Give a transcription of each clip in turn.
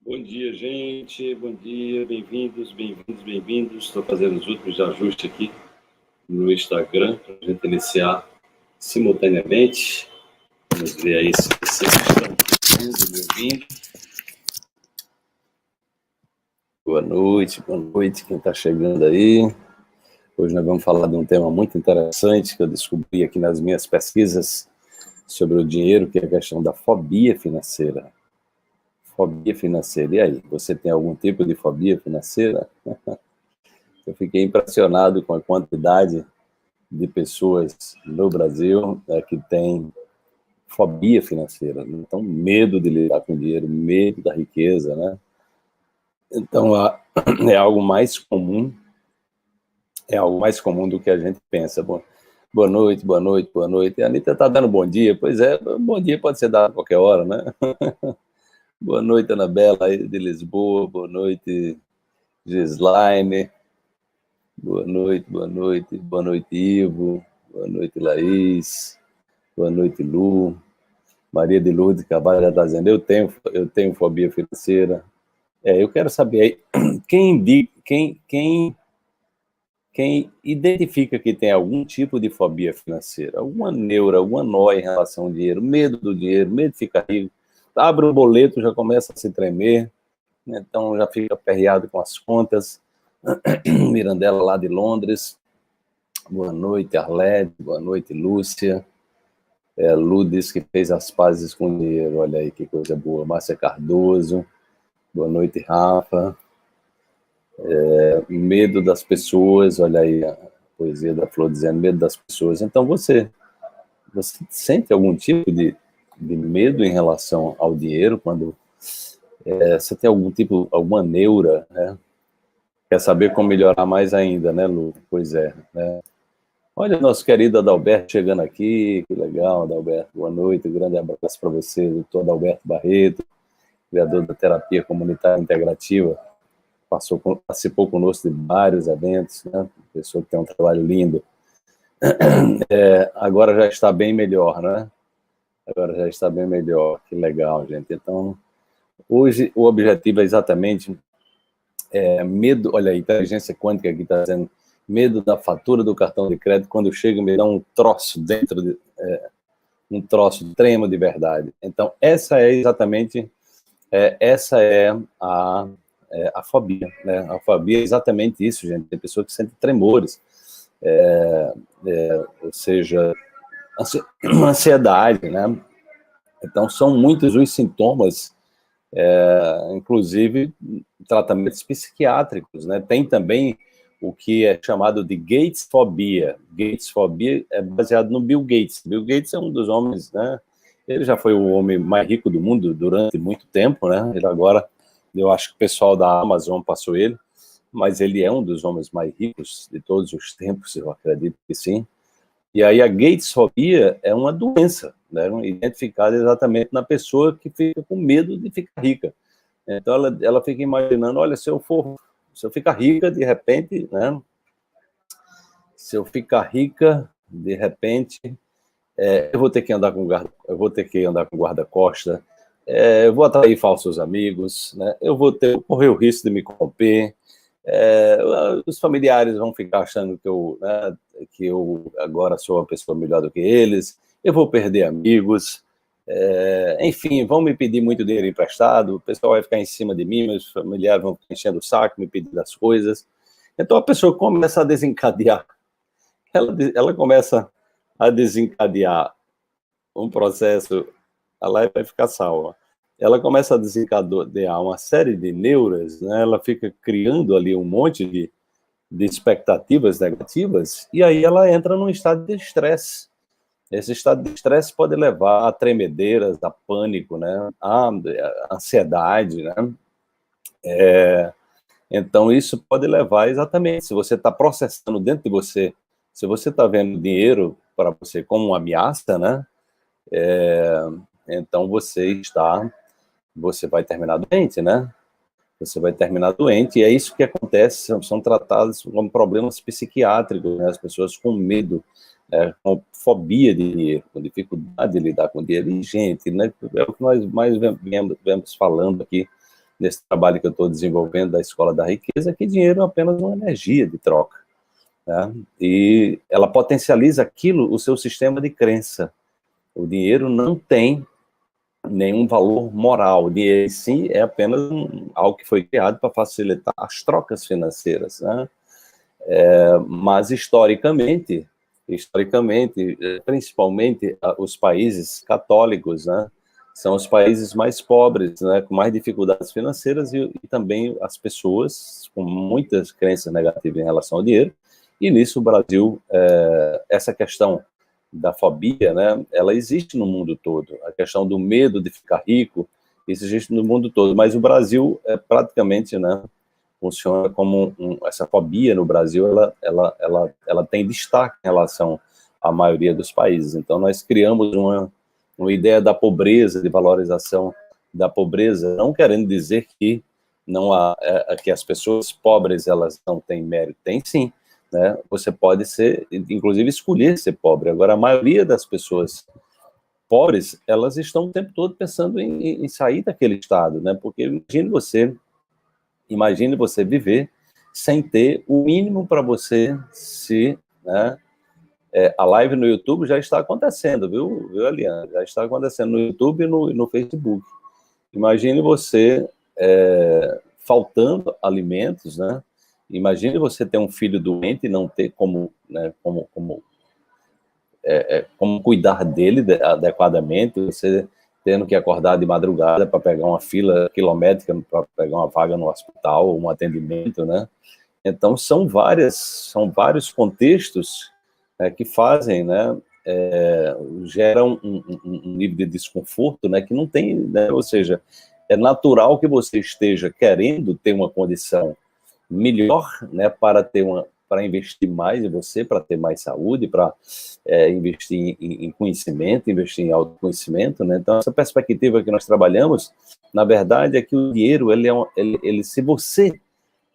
Bom dia, gente. Bom dia, bem-vindos, bem-vindos, bem-vindos. Estou fazendo os últimos ajustes aqui no Instagram para a gente iniciar simultaneamente. Vamos ver aí se vocês estão me ouvindo. Boa noite, quem está chegando aí. Hoje nós vamos falar de um tema muito interessante que eu descobri aqui nas minhas pesquisas sobre o dinheiro, que é a questão da fobia financeira. Fobia financeira. E aí, você tem algum tipo de fobia financeira? Eu fiquei impressionado com a quantidade de pessoas no Brasil que tem fobia financeira. Então, medo de lidar com dinheiro, medo da riqueza, né? Então, é algo mais comum, do que a gente pensa. Boa noite, boa noite, boa noite. A Anitta está dando bom dia. Pois é, bom dia pode ser dado a qualquer hora, né? Boa noite, Anabela, aí de Lisboa. Boa noite, Gislaine. Boa noite, Ivo. Boa noite, Laís. Boa noite, Lu. Maria de Lourdes Carvalho já está dizendo, eu tenho fobia financeira. Eu quero saber aí, quem identifica que tem algum tipo de fobia financeira, alguma neura, alguma nóia em relação ao dinheiro, medo do dinheiro, medo de ficar rico, abre um boleto, já começa a se tremer, né? Então já fica aperreado com as contas. Mirandela lá de Londres, boa noite, Arlete, boa noite, Lúcia. Lu disse que fez as pazes com o dinheiro, olha aí que coisa boa. Márcia Cardoso, boa noite, Rafa. Medo das pessoas, olha aí a poesia da Flor dizendo medo das pessoas. Então você sente algum tipo de medo em relação ao dinheiro quando você tem alguma neura, né? Quer saber como melhorar mais ainda, né, Lu? Pois é, né? Olha, nosso querido Adalberto chegando aqui, que legal, Adalberto, boa noite, um grande abraço para você, doutor Adalberto Barreto, criador da terapia comunitária integrativa, participou conosco de vários eventos, né, pessoa que tem um trabalho lindo. Agora já está bem melhor, né? Agora já está bem melhor, que legal, gente. Então, hoje o objetivo é exatamente medo, olha aí, inteligência quântica aqui está dizendo, medo da fatura do cartão de crédito, quando chega me dá um troço dentro, um troço tremo de verdade. Então, essa é exatamente, a fobia, né? A fobia é exatamente isso, gente. Tem pessoa que sente tremores, ou seja, ansiedade, né? Então, são muitos os sintomas, inclusive tratamentos psiquiátricos, né? Tem também o que é chamado de Gatesfobia. Gatesfobia é baseado no Bill Gates. Bill Gates é um dos homens, né? Ele já foi o homem mais rico do mundo durante muito tempo, né? Ele agora, eu acho que o pessoal da Amazon passou ele, mas ele é um dos homens mais ricos de todos os tempos, eu acredito que sim. E aí a Gatesfobia é uma doença, né? Identificada exatamente na pessoa que fica com medo de ficar rica. Então ela fica imaginando, olha, se eu ficar rica, de repente, né? Se eu ficar rica, de repente, eu vou ter que andar com guarda-costa, eu vou atrair falsos amigos, né? Eu vou correr o risco de me corromper, os familiares vão ficar achando que eu agora sou uma pessoa melhor do que eles, eu vou perder amigos, enfim, vão me pedir muito dinheiro emprestado, o pessoal vai ficar em cima de mim, meus familiares vão ficar enchendo o saco, me pedindo as coisas. Então a pessoa começa a desencadear, ela começa a desencadear um processo, ela vai ficar salva. Ela começa a desencadear uma série de neuras, né? Ela fica criando ali um monte de expectativas negativas, e aí ela entra num estado de estresse. Esse estado de estresse pode levar a tremedeiras, a pânico, né? A ansiedade, né? Então, isso pode levar exatamente, se você está processando dentro de você, se você está vendo dinheiro para você como uma ameaça, né? Então, você vai terminar doente, né? Você vai terminar doente, e é isso que acontece, são tratados como problemas psiquiátricos, né? As pessoas com medo, com fobia de dinheiro, com dificuldade de lidar com dinheiro. E, gente, né, é o que nós mais vemos falando aqui nesse trabalho que eu estou desenvolvendo da Escola da Riqueza, que dinheiro é apenas uma energia de troca, né? E ela potencializa aquilo, o seu sistema de crença. O dinheiro não tem nenhum valor moral, o dinheiro em si é apenas algo que foi criado para facilitar as trocas financeiras, né? Mas historicamente, principalmente os países católicos, né, são os países mais pobres, né, com mais dificuldades financeiras e também as pessoas com muitas crenças negativas em relação ao dinheiro. E nisso o Brasil, essa questão da fobia, né, ela existe no mundo todo. A questão do medo de ficar rico, isso existe no mundo todo. Mas o Brasil é praticamente, né, funciona como essa fobia no Brasil, ela tem destaque em relação à maioria dos países. Então, nós criamos uma ideia da pobreza, de valorização da pobreza, não querendo dizer que não há, que as pessoas pobres, elas não têm mérito. Tem sim, né? Você pode ser, inclusive, escolher ser pobre. Agora, a maioria das pessoas pobres, elas estão o tempo todo pensando em sair daquele estado, né? Porque imagine você viver sem ter o mínimo para você se, né, a live no YouTube já está acontecendo, viu Eliana? Já está acontecendo no YouTube e no Facebook. Imagine você faltando alimentos, né? Imagine você ter um filho doente e não ter como, né, como cuidar dele adequadamente, você tendo que acordar de madrugada para pegar uma fila quilométrica para pegar uma vaga no hospital, um atendimento, né? Então, são vários contextos que fazem, né, geram um nível de desconforto, né, que não tem, né, ou seja, é natural que você esteja querendo ter uma condição melhor, né, para investir mais em você, para ter mais saúde, para investir em conhecimento, investir em autoconhecimento, né? Então, essa perspectiva que nós trabalhamos, na verdade, é que o dinheiro, se você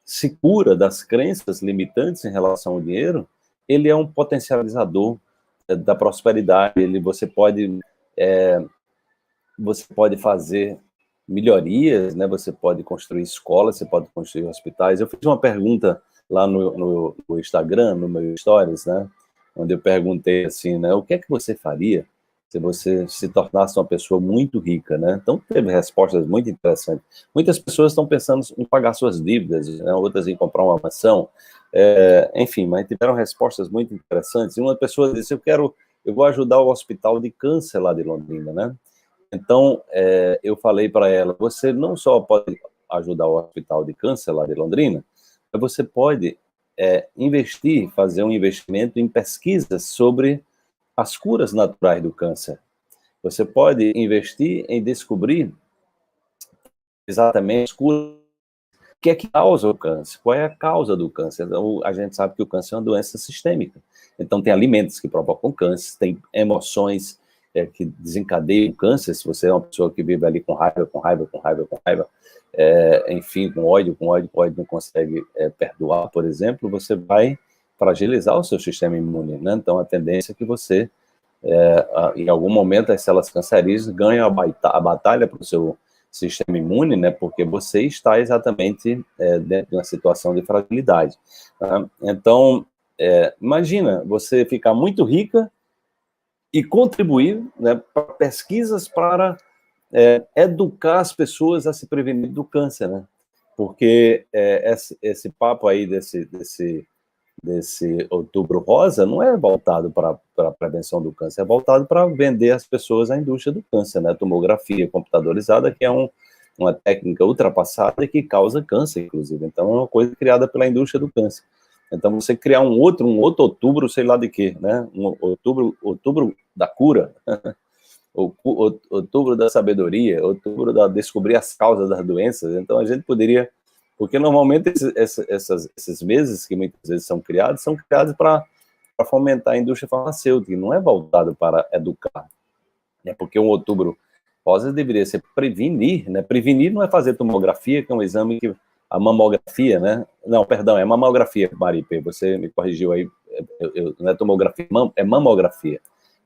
se cura das crenças limitantes em relação ao dinheiro, ele é um potencializador da prosperidade. Você pode fazer melhorias, né? Você pode construir escolas, você pode construir hospitais. Eu fiz uma pergunta lá no Instagram, no meu Stories, né? Onde eu perguntei assim, né? O que é que você faria se você se tornasse uma pessoa muito rica, né? Então, teve respostas muito interessantes. Muitas pessoas estão pensando em pagar suas dívidas, né? Outras em comprar uma mansão, enfim, mas tiveram respostas muito interessantes. E uma pessoa disse, eu vou ajudar o hospital de câncer lá de Londrina, né? Então, eu falei para ela, você não só pode ajudar o Hospital de Câncer lá de Londrina, mas você pode fazer um investimento em pesquisas sobre as curas naturais do câncer. Você pode investir em descobrir exatamente o que é que causa o câncer, qual é a causa do câncer. Então, a gente sabe que o câncer é uma doença sistêmica. Então, tem alimentos que provocam câncer, tem emoções que desencadeia o câncer. Se você é uma pessoa que vive ali com raiva, enfim, com ódio, não consegue perdoar, por exemplo, você vai fragilizar o seu sistema imune, né? Então, a tendência é que você, em algum momento, as células cancerígenas ganham a batalha para o seu sistema imune, né? Porque você está exatamente dentro de uma situação de fragilidade. Tá? Então, imagina você ficar muito rica e contribuir, né, para pesquisas para educar as pessoas a se prevenir do câncer, né? Porque esse papo aí desse Outubro Rosa não é voltado para a prevenção do câncer, é voltado para vender as pessoas à indústria do câncer, né? A tomografia computadorizada, que é uma técnica ultrapassada e que causa câncer, inclusive. Então, é uma coisa criada pela indústria do câncer. Então, você criar um outro outubro, sei lá de quê, né? Outubro da cura, outubro da sabedoria, outubro da descobrir as causas das doenças. Então, a gente poderia... Porque, normalmente, esses meses que muitas vezes são criados para fomentar a indústria farmacêutica, não é voltado para educar. Né? Porque um outubro rosa deveria ser prevenir, né? Prevenir não é fazer tomografia, que é um exame que... A mamografia, né? Não, perdão, é mamografia, Maripe, você me corrigiu aí, não é tomografia, é mamografia.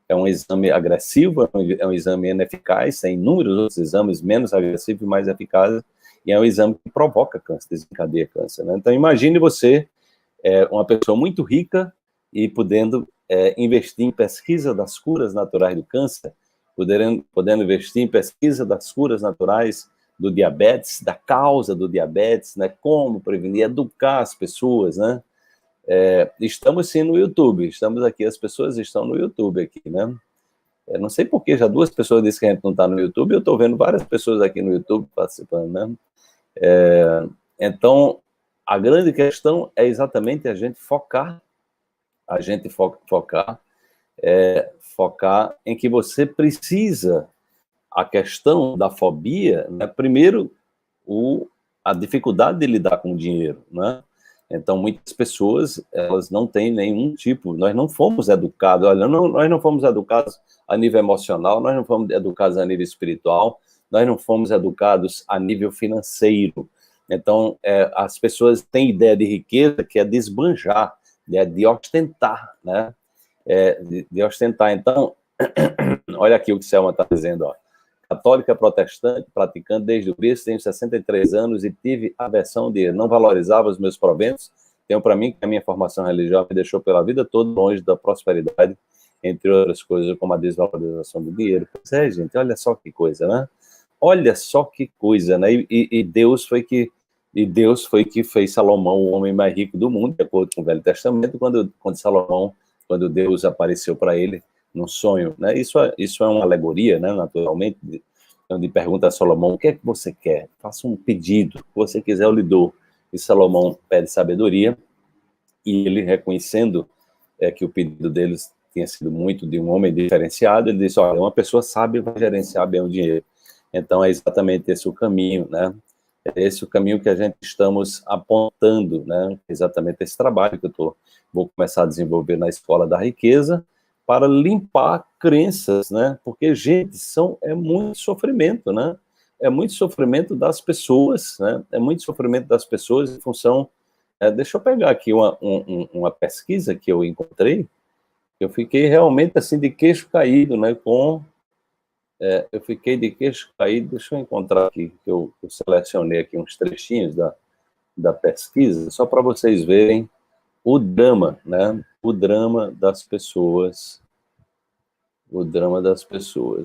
É um exame agressivo, é um exame ineficaz, tem inúmeros outros exames menos agressivos e mais eficazes, e é um exame que provoca câncer, desencadeia câncer, né? Então, imagine você, uma pessoa muito rica e podendo investir em pesquisa das curas naturais do câncer, podendo investir em pesquisa das curas naturais do diabetes, da causa do diabetes, né? Como prevenir, educar as pessoas, né? Estamos sim no YouTube, estamos aqui, as pessoas estão no YouTube aqui, né? Não sei por que já 2 pessoas disseram que a gente não está no YouTube, eu estou vendo várias pessoas aqui no YouTube participando, né? Então, a grande questão é exatamente a gente focar em que você precisa, a questão da fobia, né? Primeiro, a dificuldade de lidar com o dinheiro, né? Então, muitas pessoas, elas não têm nenhum tipo, nós não fomos educados, olha, nós não fomos educados a nível emocional, nós não fomos educados a nível espiritual, nós não fomos educados a nível financeiro. Então, as pessoas têm ideia de riqueza que é de esbanjar, de ostentar, né? De ostentar. Então, olha aqui o que o Selma está dizendo, ó. Católica protestante, praticante desde o berço, tenho 63 anos e tive aversão de não valorizava os meus proventos. Tenho para mim que a minha formação religiosa me deixou pela vida toda longe da prosperidade, entre outras coisas, como a desvalorização do dinheiro. Pois é, gente, olha só que coisa, né? Olha só que coisa, né? E Deus foi que fez Salomão o homem mais rico do mundo, de acordo com o Velho Testamento, quando Deus apareceu para ele num sonho, né? Isso é uma alegoria, né? Naturalmente, onde pergunta a Salomão, o que é que você quer? Faça um pedido, o que você quiser eu lhe dou. E Salomão pede sabedoria, e ele, reconhecendo que o pedido deles tinha sido muito de um homem diferenciado, ele disse, olha, uma pessoa sábia vai gerenciar bem o dinheiro. Então, é exatamente esse o caminho, né? É esse o caminho que a gente estamos apontando, né? Exatamente esse trabalho que vou começar a desenvolver na Escola da Riqueza, para limpar crenças, né? Porque, gente, é muito sofrimento, né? É muito sofrimento das pessoas, né? É muito sofrimento das pessoas em função... deixa eu pegar aqui uma pesquisa que eu encontrei, eu fiquei realmente, assim, de queixo caído, né? Eu fiquei de queixo caído, deixa eu encontrar aqui, que eu selecionei aqui uns trechinhos da pesquisa, só para vocês verem o drama, né? O drama das pessoas,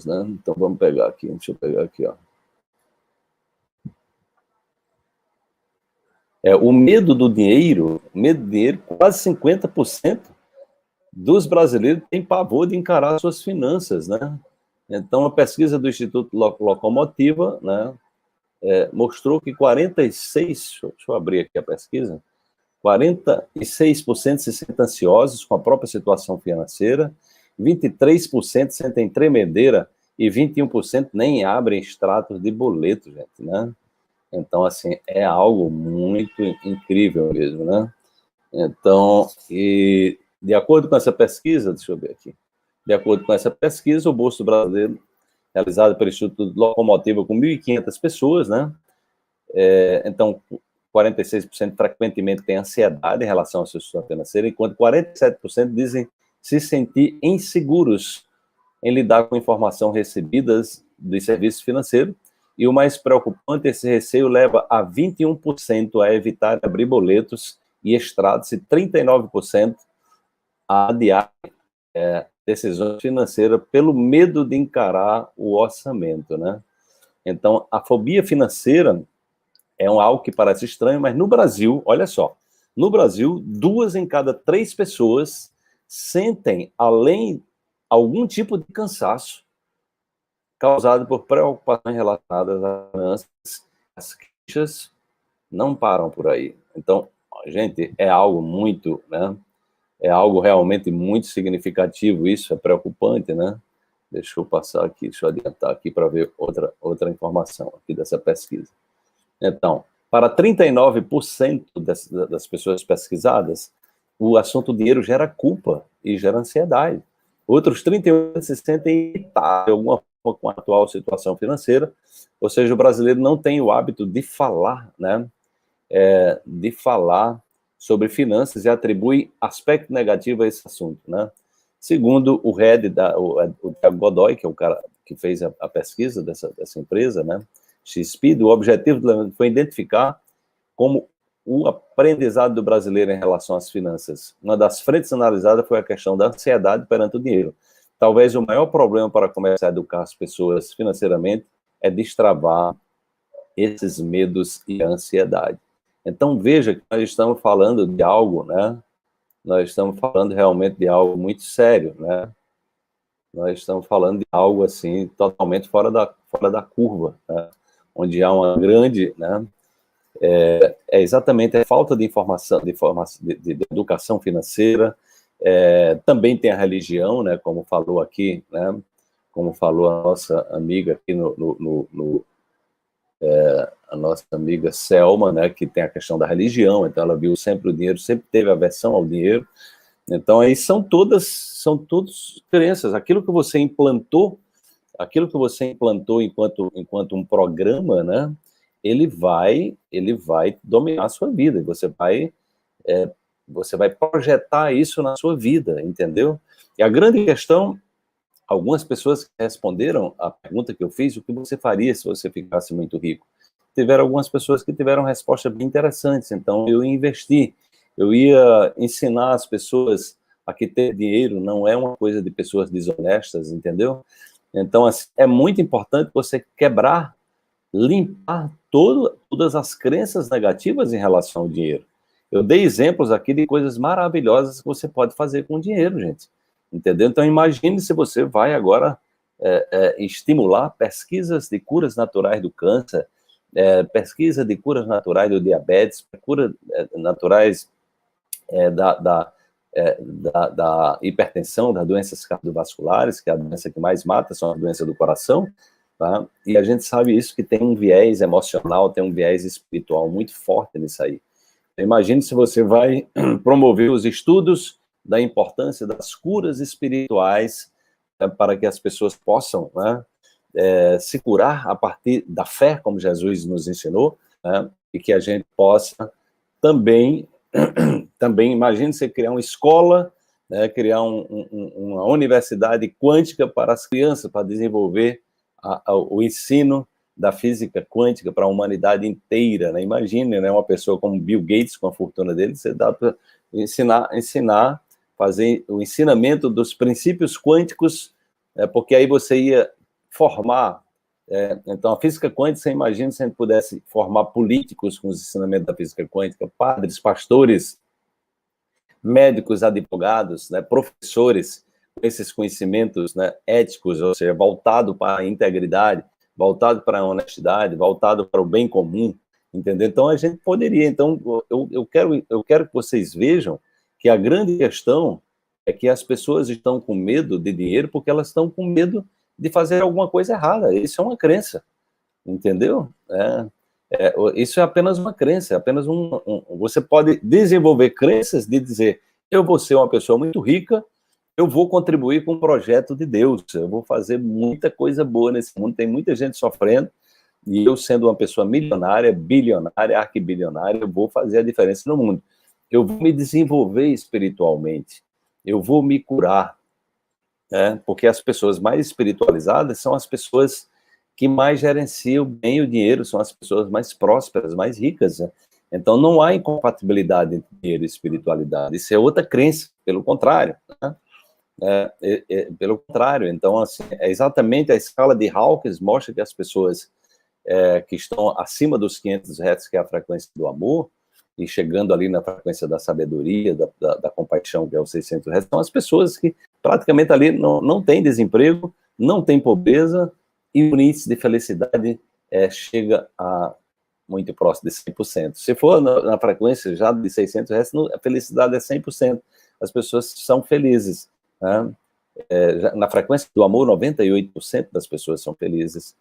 né? Então, vamos pegar aqui, deixa eu pegar aqui, ó. O medo do dinheiro, quase 50% dos brasileiros têm pavor de encarar suas finanças, né? Então, a pesquisa do Instituto Locomotiva, né, mostrou que 46%, deixa eu abrir aqui a pesquisa, 46% se sentem ansiosos com a própria situação financeira, 23% sentem tremedeira e 21% nem abrem extratos de boleto, gente, né? Então, assim, é algo muito incrível mesmo, né? Então, e de acordo com essa pesquisa, deixa eu ver aqui, de acordo com essa pesquisa, o Bolso Brasileiro, realizado pelo Instituto Locomotiva com 1.500 pessoas, né? Então, 46% frequentemente têm ansiedade em relação à sua situação financeira, enquanto 47% dizem se sentir inseguros em lidar com informação recebidas dos serviços financeiros, e o mais preocupante, esse receio leva a 21% a evitar abrir boletos e extratos e 39% a adiar decisões financeiras pelo medo de encarar o orçamento, né? Então, a fobia financeira é algo que parece estranho, mas no Brasil, olha só, no Brasil, 2 em cada 3 pessoas sentem, além algum tipo de cansaço causado por preocupações relacionadas às finanças. As queixas não param por aí. Então, gente, é algo muito, né? É algo realmente muito significativo, isso é preocupante, né? Deixa eu passar aqui, deixa eu adiantar aqui para ver outra informação aqui dessa pesquisa. Então, para 39% das pessoas pesquisadas, o assunto dinheiro gera culpa e gera ansiedade. Outros 38% se sentem irritados de alguma forma com a atual situação financeira, ou seja, o brasileiro não tem o hábito de falar, né? De falar sobre finanças e atribui aspecto negativo a esse assunto, né? Segundo o head, o Thiago Godoy, que é o cara que fez a pesquisa dessa empresa, né? X-Speed, o objetivo do levantamento foi identificar como o aprendizado do brasileiro em relação às finanças. Uma das frentes analisadas foi a questão da ansiedade perante o dinheiro. Talvez o maior problema para começar a educar as pessoas financeiramente é destravar esses medos e a ansiedade. Então, veja que nós estamos falando de algo, né? Nós estamos falando realmente de algo muito sério, né? Nós estamos falando de algo, assim, totalmente fora da curva, né? Onde há uma grande, né? É exatamente a falta de informação, de educação financeira. Também tem a religião, né? Como falou aqui, né? Como falou a nossa amiga aqui a nossa amiga Selma, né, que tem a questão da religião, então ela viu sempre o dinheiro, sempre teve aversão ao dinheiro. Então aí são todas crenças, aquilo que você implantou enquanto um programa, né, ele vai dominar a sua vida, e você vai projetar isso na sua vida, entendeu? E a grande questão, algumas pessoas responderam a pergunta que eu fiz, o que você faria se você ficasse muito rico? Tiveram algumas pessoas que tiveram respostas bem interessantes, então eu investi, eu ia ensinar as pessoas a que ter dinheiro não é uma coisa de pessoas desonestas, entendeu? Então, assim, é muito importante você limpar todas as crenças negativas em relação ao dinheiro. Eu dei exemplos aqui de coisas maravilhosas que você pode fazer com o dinheiro, gente, entendeu? Então, imagine se você vai agora estimular pesquisas de curas naturais do câncer, pesquisa de curas naturais do diabetes, curas naturais da hipertensão, das doenças cardiovasculares, que é a doença que mais mata, são as doenças do coração, tá? E a gente sabe isso, que tem um viés emocional, tem um viés espiritual muito forte nisso aí. Imagine se você vai promover os estudos da importância das curas espirituais para que as pessoas possam, né, se curar a partir da fé, como Jesus nos ensinou, né, e que a gente possa também imagine você criar uma escola, né, criar uma universidade quântica para as crianças, para desenvolver o ensino da física quântica para a humanidade inteira, né? Imagine, né, uma pessoa como Bill Gates, com a fortuna dele, você dá para ensinar, fazer o ensinamento dos princípios quânticos, porque aí você ia formar, então a física quântica, você imagina se a gente pudesse formar políticos com os ensinamentos da física quântica, padres, pastores, médicos, advogados, né, professores, com esses conhecimentos, né, éticos, ou seja, voltado para a integridade, voltado para a honestidade, voltado para o bem comum, entendeu? Então a gente poderia, então eu quero que vocês vejam que a grande questão é que as pessoas estão com medo de dinheiro porque elas estão com medo de fazer alguma coisa errada. Isso é uma crença, entendeu? Isso é apenas uma crença, é apenas você pode desenvolver crenças de dizer, eu vou ser uma pessoa muito rica, eu vou contribuir com o projeto de Deus, eu vou fazer muita coisa boa nesse mundo, tem muita gente sofrendo, e eu sendo uma pessoa milionária, bilionária, arquibilionária, eu vou fazer a diferença no mundo. Eu vou me desenvolver espiritualmente, eu vou me curar, né? Porque as pessoas mais espiritualizadas são as pessoas que mais gerenciam bem o dinheiro, são as pessoas mais prósperas, mais ricas, né? Então não há incompatibilidade entre dinheiro e espiritualidade, isso é outra crença, pelo contrário, né? Pelo contrário, então assim, é exatamente a escala de Hawkins mostra que as pessoas que estão acima dos 500 Hz, que é a frequência do amor, e chegando ali na frequência da sabedoria, da compaixão, que é o 600 Hz, são as pessoas que praticamente ali não tem desemprego, não tem pobreza, e o índice de felicidade chega a muito próximo de 100%. Se for na frequência já de 600 Hz, a felicidade é 100%. As pessoas são felizes, né? Na frequência do amor, 98% das pessoas são felizes.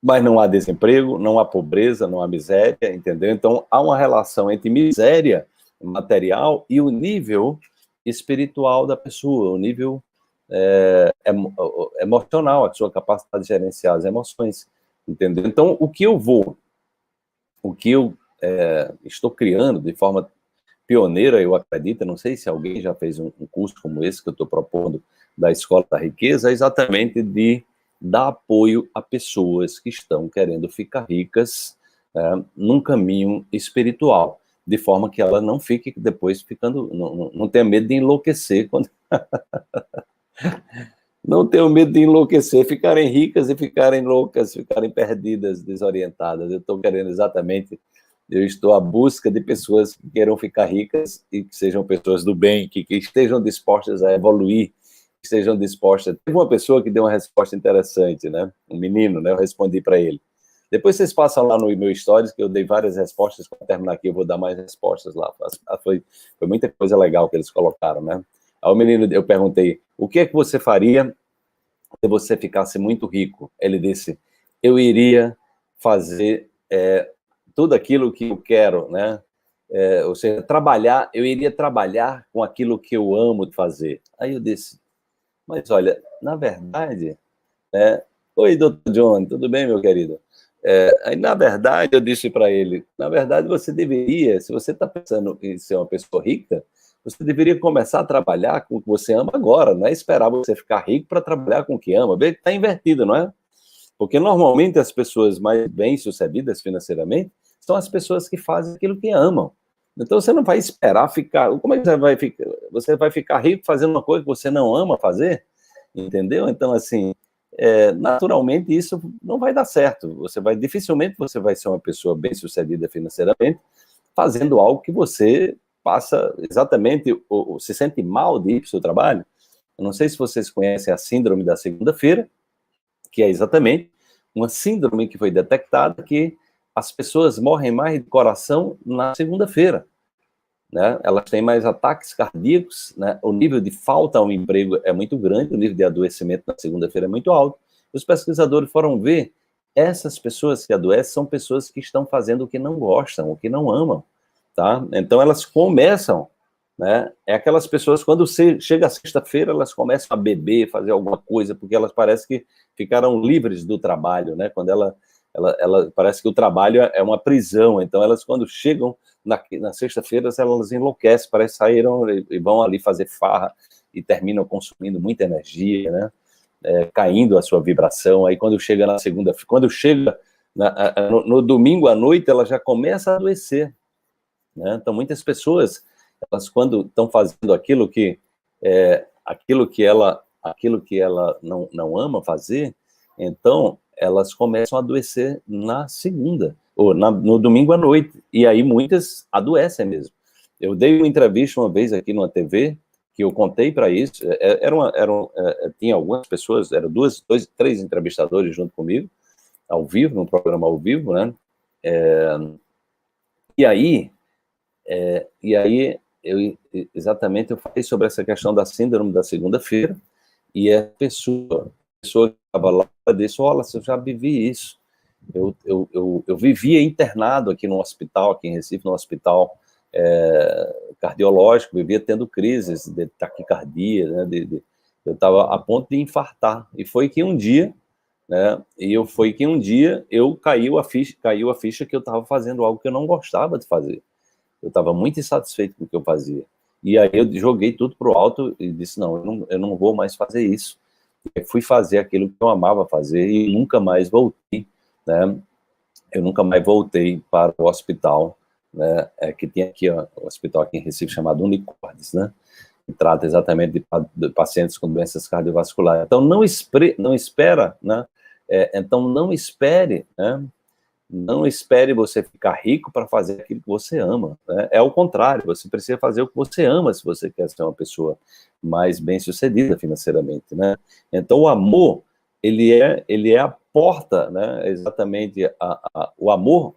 Mas não há desemprego, não há pobreza, não há miséria, entendeu? Então, há uma relação entre miséria material e o nível espiritual da pessoa, o nível emocional, a sua capacidade de gerenciar as emoções, entendeu? Então, o que eu estou criando de forma pioneira, eu acredito, não sei se alguém já fez um curso como esse que eu estou propondo da Escola da Riqueza, é exatamente de dá apoio a pessoas que estão querendo ficar ricas num caminho espiritual, de forma que ela não fique depois ficando, não tenha medo de enlouquecer quando não tenho medo de enlouquecer, ficarem ricas e ficarem loucas, ficarem perdidas, desorientadas. Eu estou à busca de pessoas que queiram ficar ricas e que sejam pessoas do bem, que estejam dispostas a evoluir, que estejam dispostas. Teve uma pessoa que deu uma resposta interessante, né? Um menino, né? Eu respondi para ele. Depois vocês passam lá no meu Stories, que eu dei várias respostas. Quando terminar aqui, eu vou dar mais respostas lá. Foi muita coisa legal que eles colocaram, né? Aí o menino, eu perguntei, o que é que você faria se você ficasse muito rico? Ele disse, eu iria fazer tudo aquilo que eu quero, né? Ou seja, eu iria trabalhar com aquilo que eu amo fazer. Aí eu disse, mas olha, na verdade, oi, doutor John, tudo bem, meu querido? Aí, na verdade, eu disse para ele, na verdade, você deveria, se você está pensando em ser uma pessoa rica, você deveria começar a trabalhar com o que você ama agora, não é esperar você ficar rico para trabalhar com o que ama. Está invertido, não é? Porque, normalmente, as pessoas mais bem-sucedidas financeiramente são as pessoas que fazem aquilo que amam. Então, você não vai esperar ficar... Como é que você vai ficar? Você vai ficar rico fazendo uma coisa que você não ama fazer? Entendeu? Então, assim, naturalmente, isso não vai dar certo. Dificilmente você vai ser uma pessoa bem-sucedida financeiramente fazendo algo que você passa exatamente, ou se sente mal de ir para o seu trabalho. Eu não sei se vocês conhecem a síndrome da segunda-feira, que é exatamente uma síndrome que foi detectada que as pessoas morrem mais de coração na segunda-feira, né? Elas têm mais ataques cardíacos, né? O nível de falta ao emprego é muito grande, o nível de adoecimento na segunda-feira é muito alto. Os pesquisadores foram ver, essas pessoas que adoecem são pessoas que estão fazendo o que não gostam, o que não amam, tá? Então elas começam, né? É aquelas pessoas, quando chega a sexta-feira, elas começam a beber, fazer alguma coisa, porque elas parecem que ficaram livres do trabalho, né? Quando ela parece que o trabalho é uma prisão, então elas, quando chegam na sexta-feira, elas enlouquecem, parece que saíram e vão ali fazer farra e terminam consumindo muita energia, né? Caindo a sua vibração. Aí quando chega na segunda, no domingo à noite, ela já começa a adoecer, né? Então muitas pessoas, elas, quando estão fazendo aquilo que ela não ama fazer, então elas começam a adoecer na segunda, ou no domingo à noite, e aí muitas adoecem mesmo. Eu dei uma entrevista uma vez aqui numa TV, que eu contei para isso, tinha algumas pessoas, eram três entrevistadores junto comigo, ao vivo, num programa ao vivo, né? E aí, exatamente, eu falei sobre essa questão da síndrome da segunda-feira, e a pessoa que estava lá disse, olha, eu já vivi isso. Eu vivia internado aqui no hospital, aqui em Recife, no hospital cardiológico, vivia tendo crises de taquicardia, né, eu estava a ponto de infartar. E foi que um dia, né, caiu a ficha que eu estava fazendo algo que eu não gostava de fazer. Eu estava muito insatisfeito com o que eu fazia. E aí eu joguei tudo para o alto e disse, não, eu não vou mais fazer isso. Eu fui fazer aquilo que eu amava fazer e nunca mais voltei, né? Eu nunca mais voltei para o hospital, né? Que tem aqui, ó, o hospital aqui em Recife chamado Unicordes, né? Que trata exatamente de pacientes com doenças cardiovasculares. Então não espera, né? Então não espere, né? Não espere você ficar rico para fazer aquilo que você ama, né? É o contrário, você precisa fazer o que você ama se você quer ser uma pessoa mais bem-sucedida financeiramente, né? Então, o amor, ele é a porta, né? Exatamente, o amor,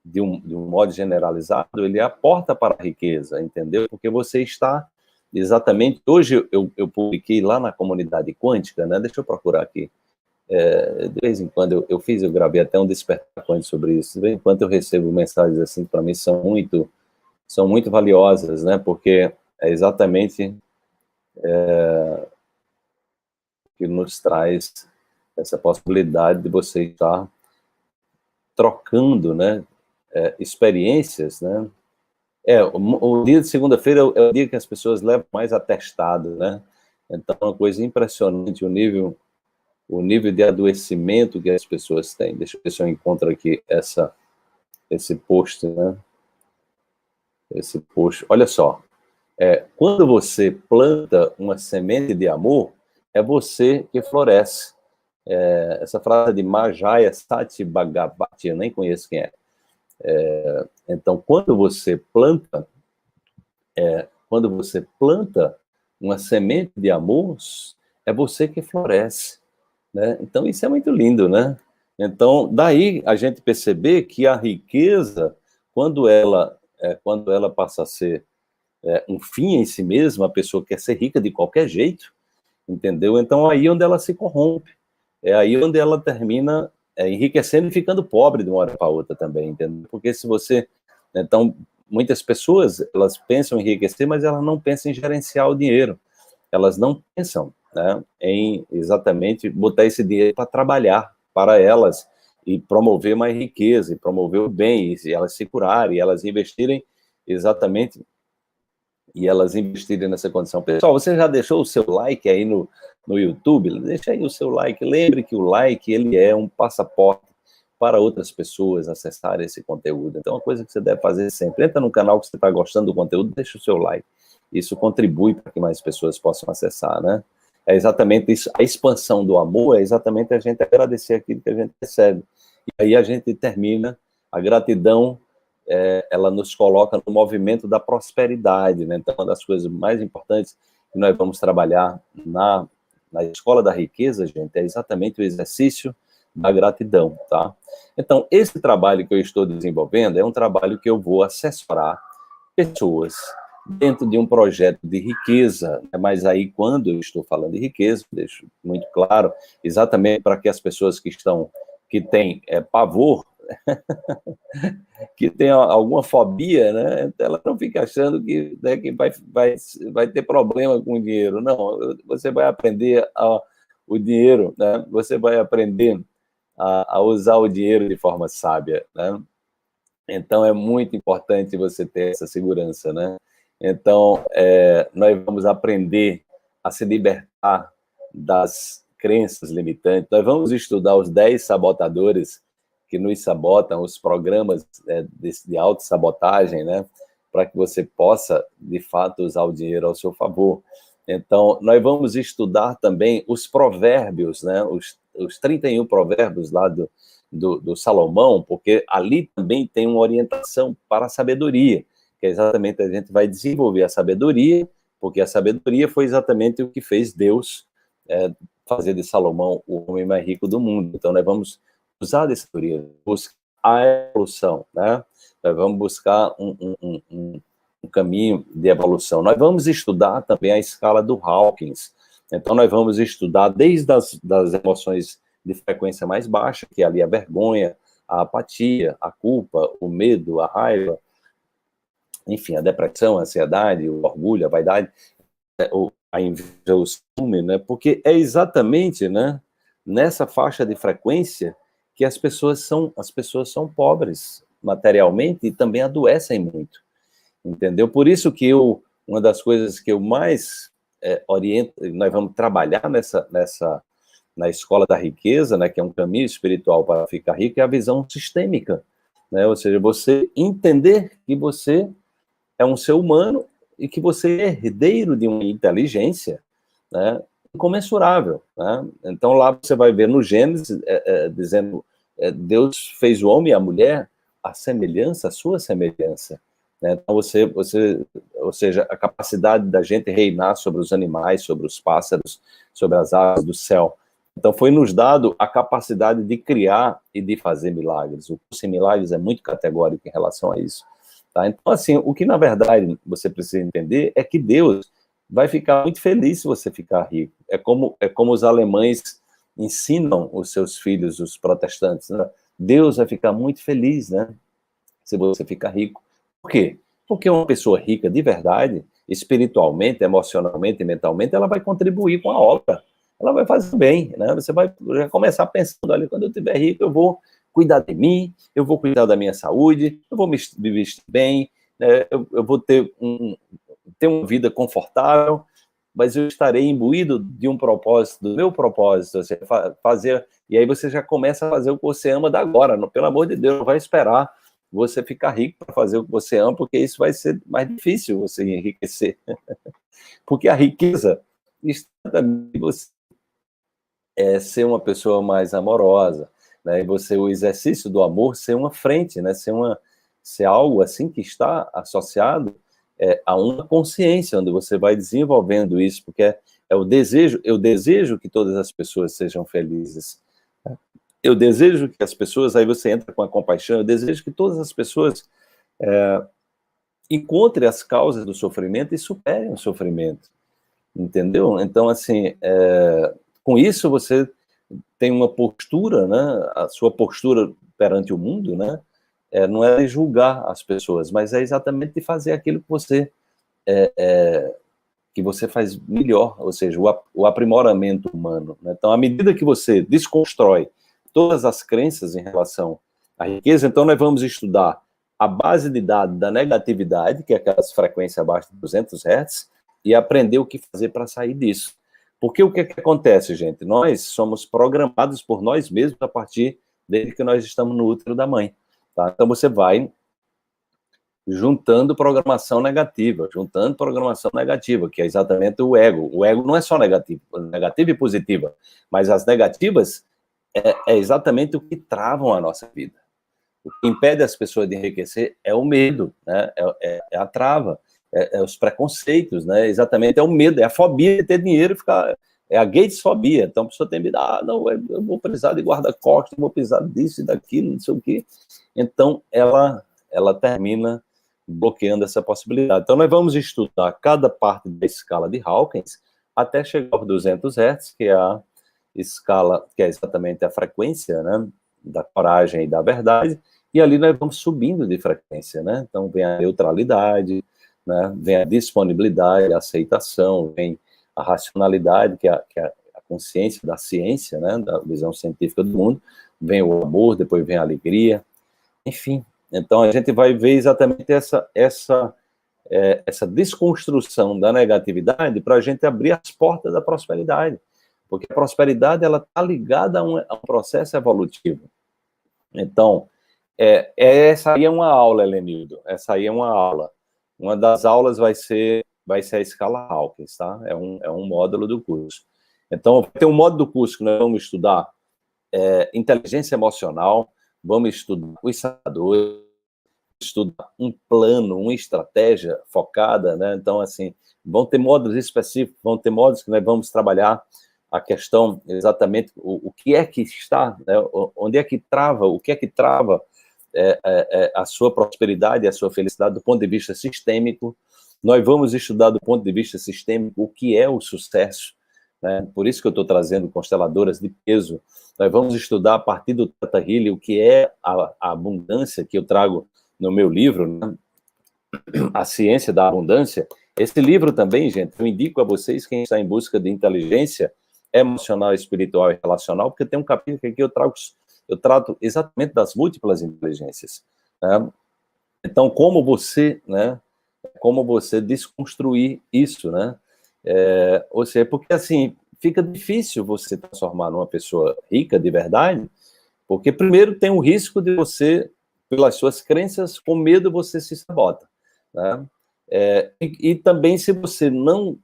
de um modo generalizado, ele é a porta para a riqueza, entendeu? Porque você está exatamente... Hoje eu publiquei lá na comunidade quântica, né? Deixa eu procurar aqui. De vez em quando eu gravei até um despertar sobre isso. De vez em quando eu recebo mensagens assim que para mim são muito valiosas, né? Porque é exatamente que nos traz essa possibilidade de você estar trocando, né? Experiências, né? O dia de segunda-feira é o dia que as pessoas levam mais atestado, né? Então é uma coisa impressionante o nível o nível de adoecimento que as pessoas têm. Deixa eu ver se eu encontro aqui esse post, né? Esse post. Olha só, quando você planta uma semente de amor, é você que floresce. Essa frase de Majaya Sati Bhagavati, eu nem conheço quem é. Então, quando você planta uma semente de amor, é você que floresce, né? Então, isso é muito lindo, né? Então, daí a gente perceber que a riqueza, quando ela passa a ser um fim em si mesma, a pessoa quer ser rica de qualquer jeito, entendeu? Então, aí onde ela se corrompe, é aí onde ela termina enriquecendo e ficando pobre de uma hora para outra também, entendeu? Porque se você... Então, muitas pessoas, elas pensam em enriquecer, mas elas não pensam em gerenciar o dinheiro. Elas não pensam, né, em exatamente botar esse dinheiro para trabalhar para elas e promover mais riqueza, e promover o bem, e elas se curarem, e elas investirem exatamente, e elas investirem nessa condição. Pessoal, você já deixou o seu like aí no YouTube? Deixa aí o seu like. Lembre que o like, ele é um passaporte para outras pessoas acessarem esse conteúdo. Então, é uma coisa que você deve fazer sempre. Entra no canal que você está gostando do conteúdo, deixa o seu like. Isso contribui para que mais pessoas possam acessar, né? É exatamente isso. A expansão do amor é exatamente a gente agradecer aquilo que a gente recebe. E aí a gente termina, a gratidão, ela nos coloca no movimento da prosperidade, né? Então, uma das coisas mais importantes que nós vamos trabalhar na Escola da Riqueza, gente, é exatamente o exercício da gratidão, tá? Então, esse trabalho que eu estou desenvolvendo é um trabalho que eu vou assessorar pessoas dentro de um projeto de riqueza, mas aí quando eu estou falando de riqueza, deixo muito claro, exatamente para que as pessoas que têm pavor, que tem alguma fobia, né, ela não fica achando que, né, que vai ter problema com o dinheiro. Não, você vai aprender o dinheiro, né, você vai aprender a usar o dinheiro de forma sábia, né? Então, é muito importante você ter essa segurança, né? Então, nós vamos aprender a se libertar das crenças limitantes. Nós vamos estudar os 10 sabotadores que nos sabotam, os programas de autossabotagem, né? Para que você possa, de fato, usar o dinheiro ao seu favor. Então, nós vamos estudar também os provérbios, né? Os 31 provérbios lá do Salomão, porque ali também tem uma orientação para a sabedoria, que é exatamente a gente vai desenvolver a sabedoria, porque a sabedoria foi exatamente o que fez Deus fazer de Salomão o homem mais rico do mundo. Então, nós vamos usar a sabedoria, buscar a evolução, né? Nós vamos buscar um caminho de evolução. Nós vamos estudar também a escala do Hawkins. Então, nós vamos estudar desde das emoções de frequência mais baixa, que é ali a vergonha, a apatia, a culpa, o medo, a raiva, enfim, a depressão, a ansiedade, o orgulho, a vaidade, a inveja, o ciúme, né? Porque é exatamente, né, nessa faixa de frequência que as pessoas são pobres materialmente e também adoecem muito, entendeu? Por isso que uma das coisas que eu mais oriento, nós vamos trabalhar na Escola da Riqueza, né, que é um caminho espiritual para ficar rico, é a visão sistêmica, né? Ou seja, você entender que você é um ser humano e que você é herdeiro de uma inteligência, né, incomensurável, né? Então lá você vai ver no Gênesis dizendo Deus fez o homem e a mulher a semelhança, a sua semelhança, né? Então ou seja, a capacidade da gente reinar sobre os animais, sobre os pássaros, sobre as aves do céu. Então, foi nos dado a capacidade de criar e de fazer milagres. O curso em milagres é muito categórico em relação a isso. Tá? Então, assim, o que, na verdade, você precisa entender é que Deus vai ficar muito feliz se você ficar rico. É como os alemães ensinam os seus filhos, os protestantes, né? Deus vai ficar muito feliz, né, se você ficar rico. Por quê? Porque uma pessoa rica de verdade, espiritualmente, emocionalmente e mentalmente, ela vai contribuir com a obra. Ela vai fazer bem, né? Você vai já começar pensando, olha, quando eu estiver rico, eu vou cuidar de mim, eu vou cuidar da minha saúde, eu vou me vestir bem, né? Eu vou ter uma vida confortável. mas eu estarei imbuído de um propósito, do meu propósito, assim, fazer, e aí você já começa a fazer o que você ama da agora, não, pelo amor de Deus, não vai esperar você ficar rico para fazer o que você ama, porque isso vai ser mais difícil você enriquecer, porque a riqueza está também em você ser uma pessoa mais amorosa, né, e você, o exercício do amor ser uma frente, né, ser algo assim que está associado a uma consciência, onde você vai desenvolvendo isso, porque eu desejo que todas as pessoas sejam felizes. Eu desejo que as pessoas, aí você entra com a compaixão, eu desejo que todas as pessoas encontrem as causas do sofrimento e superem o sofrimento, entendeu? Então, assim, com isso você tem uma postura, né, a sua postura perante o mundo, né, não é de julgar as pessoas, mas é exatamente de fazer aquilo que você faz melhor, ou seja, o aprimoramento humano, né? Então, à medida que você desconstrói todas as crenças em relação à riqueza, então nós vamos estudar a base de dados da negatividade, que é aquelas frequências abaixo de 200 Hz, e aprender o que fazer para sair disso. Porque o que acontece, gente? Nós somos programados por nós mesmos a partir desde que nós estamos no útero da mãe. Tá? Então você vai juntando programação negativa, que é exatamente o ego. O ego não é só negativo, negativa e positiva, mas as negativas é exatamente o que travam a nossa vida. O que impede as pessoas de enriquecer é o medo, né? É a trava, os preconceitos, né? Exatamente, é o medo, é a fobia de ter dinheiro e ficar... É a Gatesfobia. Então a pessoa tem medo, não, eu vou precisar de guarda-costas, vou precisar disso e daquilo, não sei o quê. Então ela termina bloqueando essa possibilidade. Então nós vamos estudar cada parte da escala de Hawkins até chegar aos 200 Hz, que é a escala, que é exatamente a frequência, né, da coragem e da verdade, e ali nós vamos subindo de frequência, né? Então vem a neutralidade, né, vem a disponibilidade, a aceitação, vem a racionalidade, que é a consciência da ciência, né, da visão científica do mundo, vem o amor, depois vem a alegria, enfim. Então a gente vai ver exatamente essa desconstrução da negatividade para a gente abrir as portas da prosperidade, porque a prosperidade ela está ligada a um processo evolutivo. Então, essa aí é uma aula, Helenildo, essa aí é uma aula. Uma das aulas vai ser a escala Hawkins, tá? É um módulo do curso. Então, tem um módulo do curso que nós vamos estudar inteligência emocional, vamos estudar os sabedores, estudar um plano, uma estratégia focada, né? Então, assim, vão ter módulos específicos, vão ter módulos que nós vamos trabalhar a questão exatamente o que é que está, né? Onde é que trava, o que é que trava a sua prosperidade, a sua felicidade do ponto de vista sistêmico. Nós vamos estudar do ponto de vista sistêmico o que é o sucesso, né? Por isso que eu estou trazendo consteladoras de peso. Nós vamos estudar a partir do Theta Healing o que é a abundância que eu trago no meu livro, né? A Ciência da Abundância. Esse livro também, gente, eu indico a vocês, quem está em busca de inteligência emocional, espiritual e relacional, porque tem um capítulo que aqui eu trato exatamente das múltiplas inteligências, né? Então, como você desconstruir isso, né? Ou seja, porque assim, fica difícil você transformar numa pessoa rica de verdade, porque primeiro tem o risco de você, pelas suas crenças, com medo você se sabota, né? E também se você não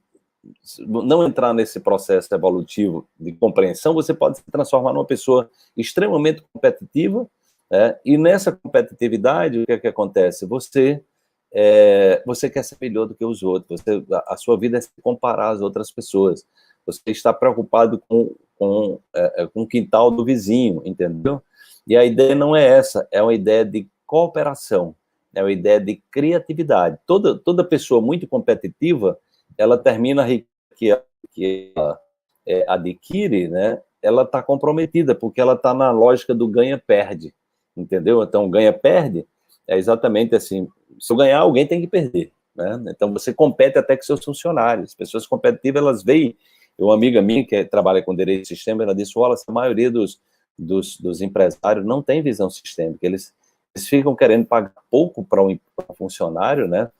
entrar nesse processo evolutivo de compreensão, você pode se transformar numa pessoa extremamente competitiva, né? E nessa competitividade, o que é que acontece? Você quer ser melhor do que os outros, a sua vida é se comparar às outras pessoas, você está preocupado com o quintal do vizinho, entendeu? E a ideia não é essa, é uma ideia de cooperação, é uma ideia de criatividade. Toda pessoa muito competitiva, ela termina a riqueza que ela adquire, né? Ela está comprometida, porque ela está na lógica do ganha-perde, entendeu? Então, ganha-perde é exatamente assim, se eu ganhar, alguém tem que perder, né? Então, você compete até com seus funcionários. As pessoas competitivas, elas veem... Uma amiga minha que trabalha com direito de sistema, ela disse, Wallace, a maioria dos empresários não tem visão sistêmica, eles ficam querendo pagar pouco para um funcionário, né?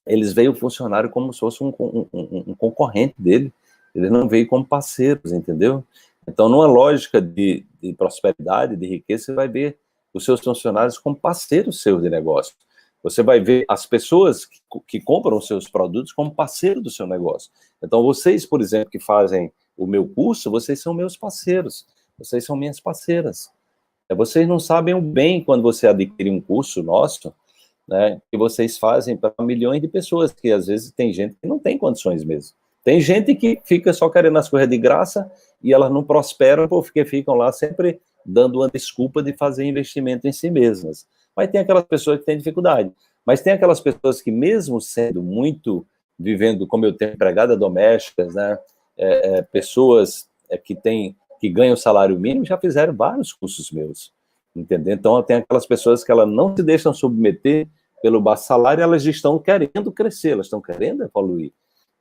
eles veem o funcionário como se fosse um concorrente dele, eles não veem como parceiros, entendeu? Então, numa lógica de prosperidade, de riqueza, você vai ver os seus funcionários como parceiros seus de negócio. Você vai ver as pessoas que compram os seus produtos como parceiro do seu negócio. Então, vocês, por exemplo, que fazem o meu curso, vocês são meus parceiros, vocês são minhas parceiras. Vocês não sabem o bem quando você adquire um curso nosso, né, que vocês fazem para milhões de pessoas, que às vezes tem gente que não tem condições mesmo. Tem gente que fica só querendo as coisas de graça e elas não prosperam porque ficam lá sempre dando uma desculpa de fazer investimento em si mesmas. Mas tem aquelas pessoas que têm dificuldade. Mas tem aquelas pessoas que, mesmo sendo muito, vivendo, como eu tenho, empregada domésticas, né, pessoas que ganham salário mínimo, já fizeram vários cursos meus, entendeu? Então, tem aquelas pessoas que elas não se deixam submeter pelo baixo salário, elas estão querendo crescer, elas estão querendo evoluir,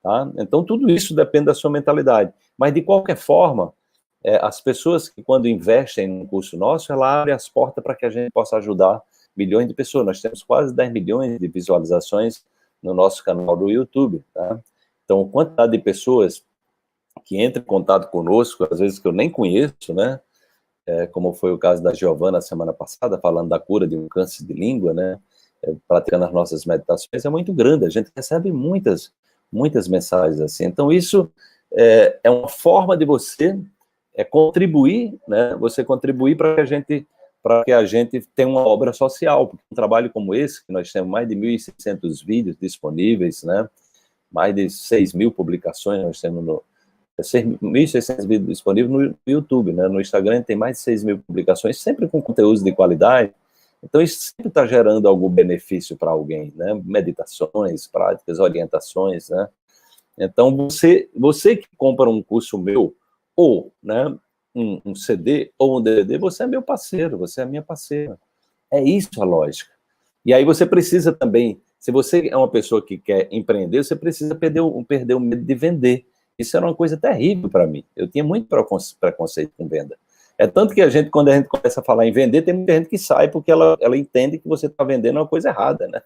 tá? Então, tudo isso depende da sua mentalidade. Mas, de qualquer forma, as pessoas que, quando investem num curso nosso, ela abre as portas para que a gente possa ajudar milhões de pessoas. Nós temos quase 10 milhões de visualizações no nosso canal do YouTube, tá? Então, a quantidade de pessoas que entram em contato conosco, às vezes que eu nem conheço, né? Como foi o caso da Giovana semana passada, falando da cura de um câncer de língua, né? Praticando as nossas meditações, é muito grande. A gente recebe muitas mensagens assim. Então, isso é uma forma de você contribuir, né? Você contribuir para que a gente tenha uma obra social, porque um trabalho como esse, que nós temos mais de 1.600 vídeos disponíveis, né? Mais de 6.000 publicações nós temos 1.600 vídeos disponíveis no YouTube, né? No Instagram tem mais de 6.000 publicações, sempre com conteúdos de qualidade. Então, isso sempre está gerando algum benefício para alguém, né? Meditações, práticas, orientações, né? Então, você que compra um curso meu, ou, né, um CD ou um DVD, você é meu parceiro, você é minha parceira. É isso a lógica. E aí você precisa também, se você é uma pessoa que quer empreender, você precisa perder o medo de vender. Isso era uma coisa terrível para mim. Eu tinha muito preconceito com venda. É tanto que quando a gente começa a falar em vender, tem muita gente que sai porque ela entende que você está vendendo uma coisa errada, né?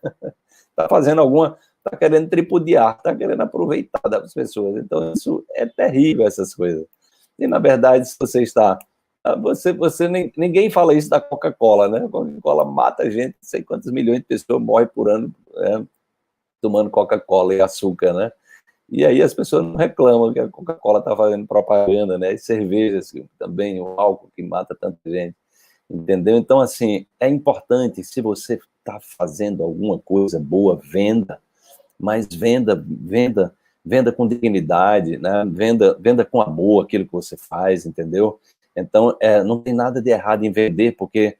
Está fazendo está querendo tripudiar, está querendo aproveitar das pessoas. Então, isso é terrível, essas coisas. E, na verdade, se você está... ninguém fala isso da Coca-Cola, né? A Coca-Cola mata gente, não sei quantos milhões de pessoas morrem por ano tomando Coca-Cola e açúcar, né? E aí as pessoas não reclamam que a Coca-Cola está fazendo propaganda, né? E cervejas também, o álcool que mata tanta gente, entendeu? Então, assim, é importante, se você está fazendo alguma coisa boa, venda, mas venda com dignidade, né? Venda com amor aquilo que você faz, entendeu? Então, não tem nada de errado em vender, porque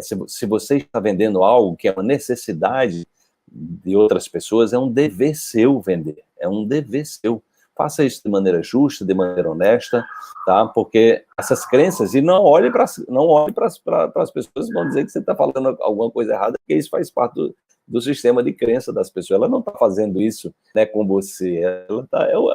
se você está vendendo algo que é uma necessidade de outras pessoas, é um dever seu vender, é um dever seu. Faça isso de maneira justa, de maneira honesta, tá? Porque essas crenças, e não olhe para as pessoas que vão dizer que você está falando alguma coisa errada, porque isso faz parte do sistema de crença das pessoas. Ela não está fazendo isso, né, com você,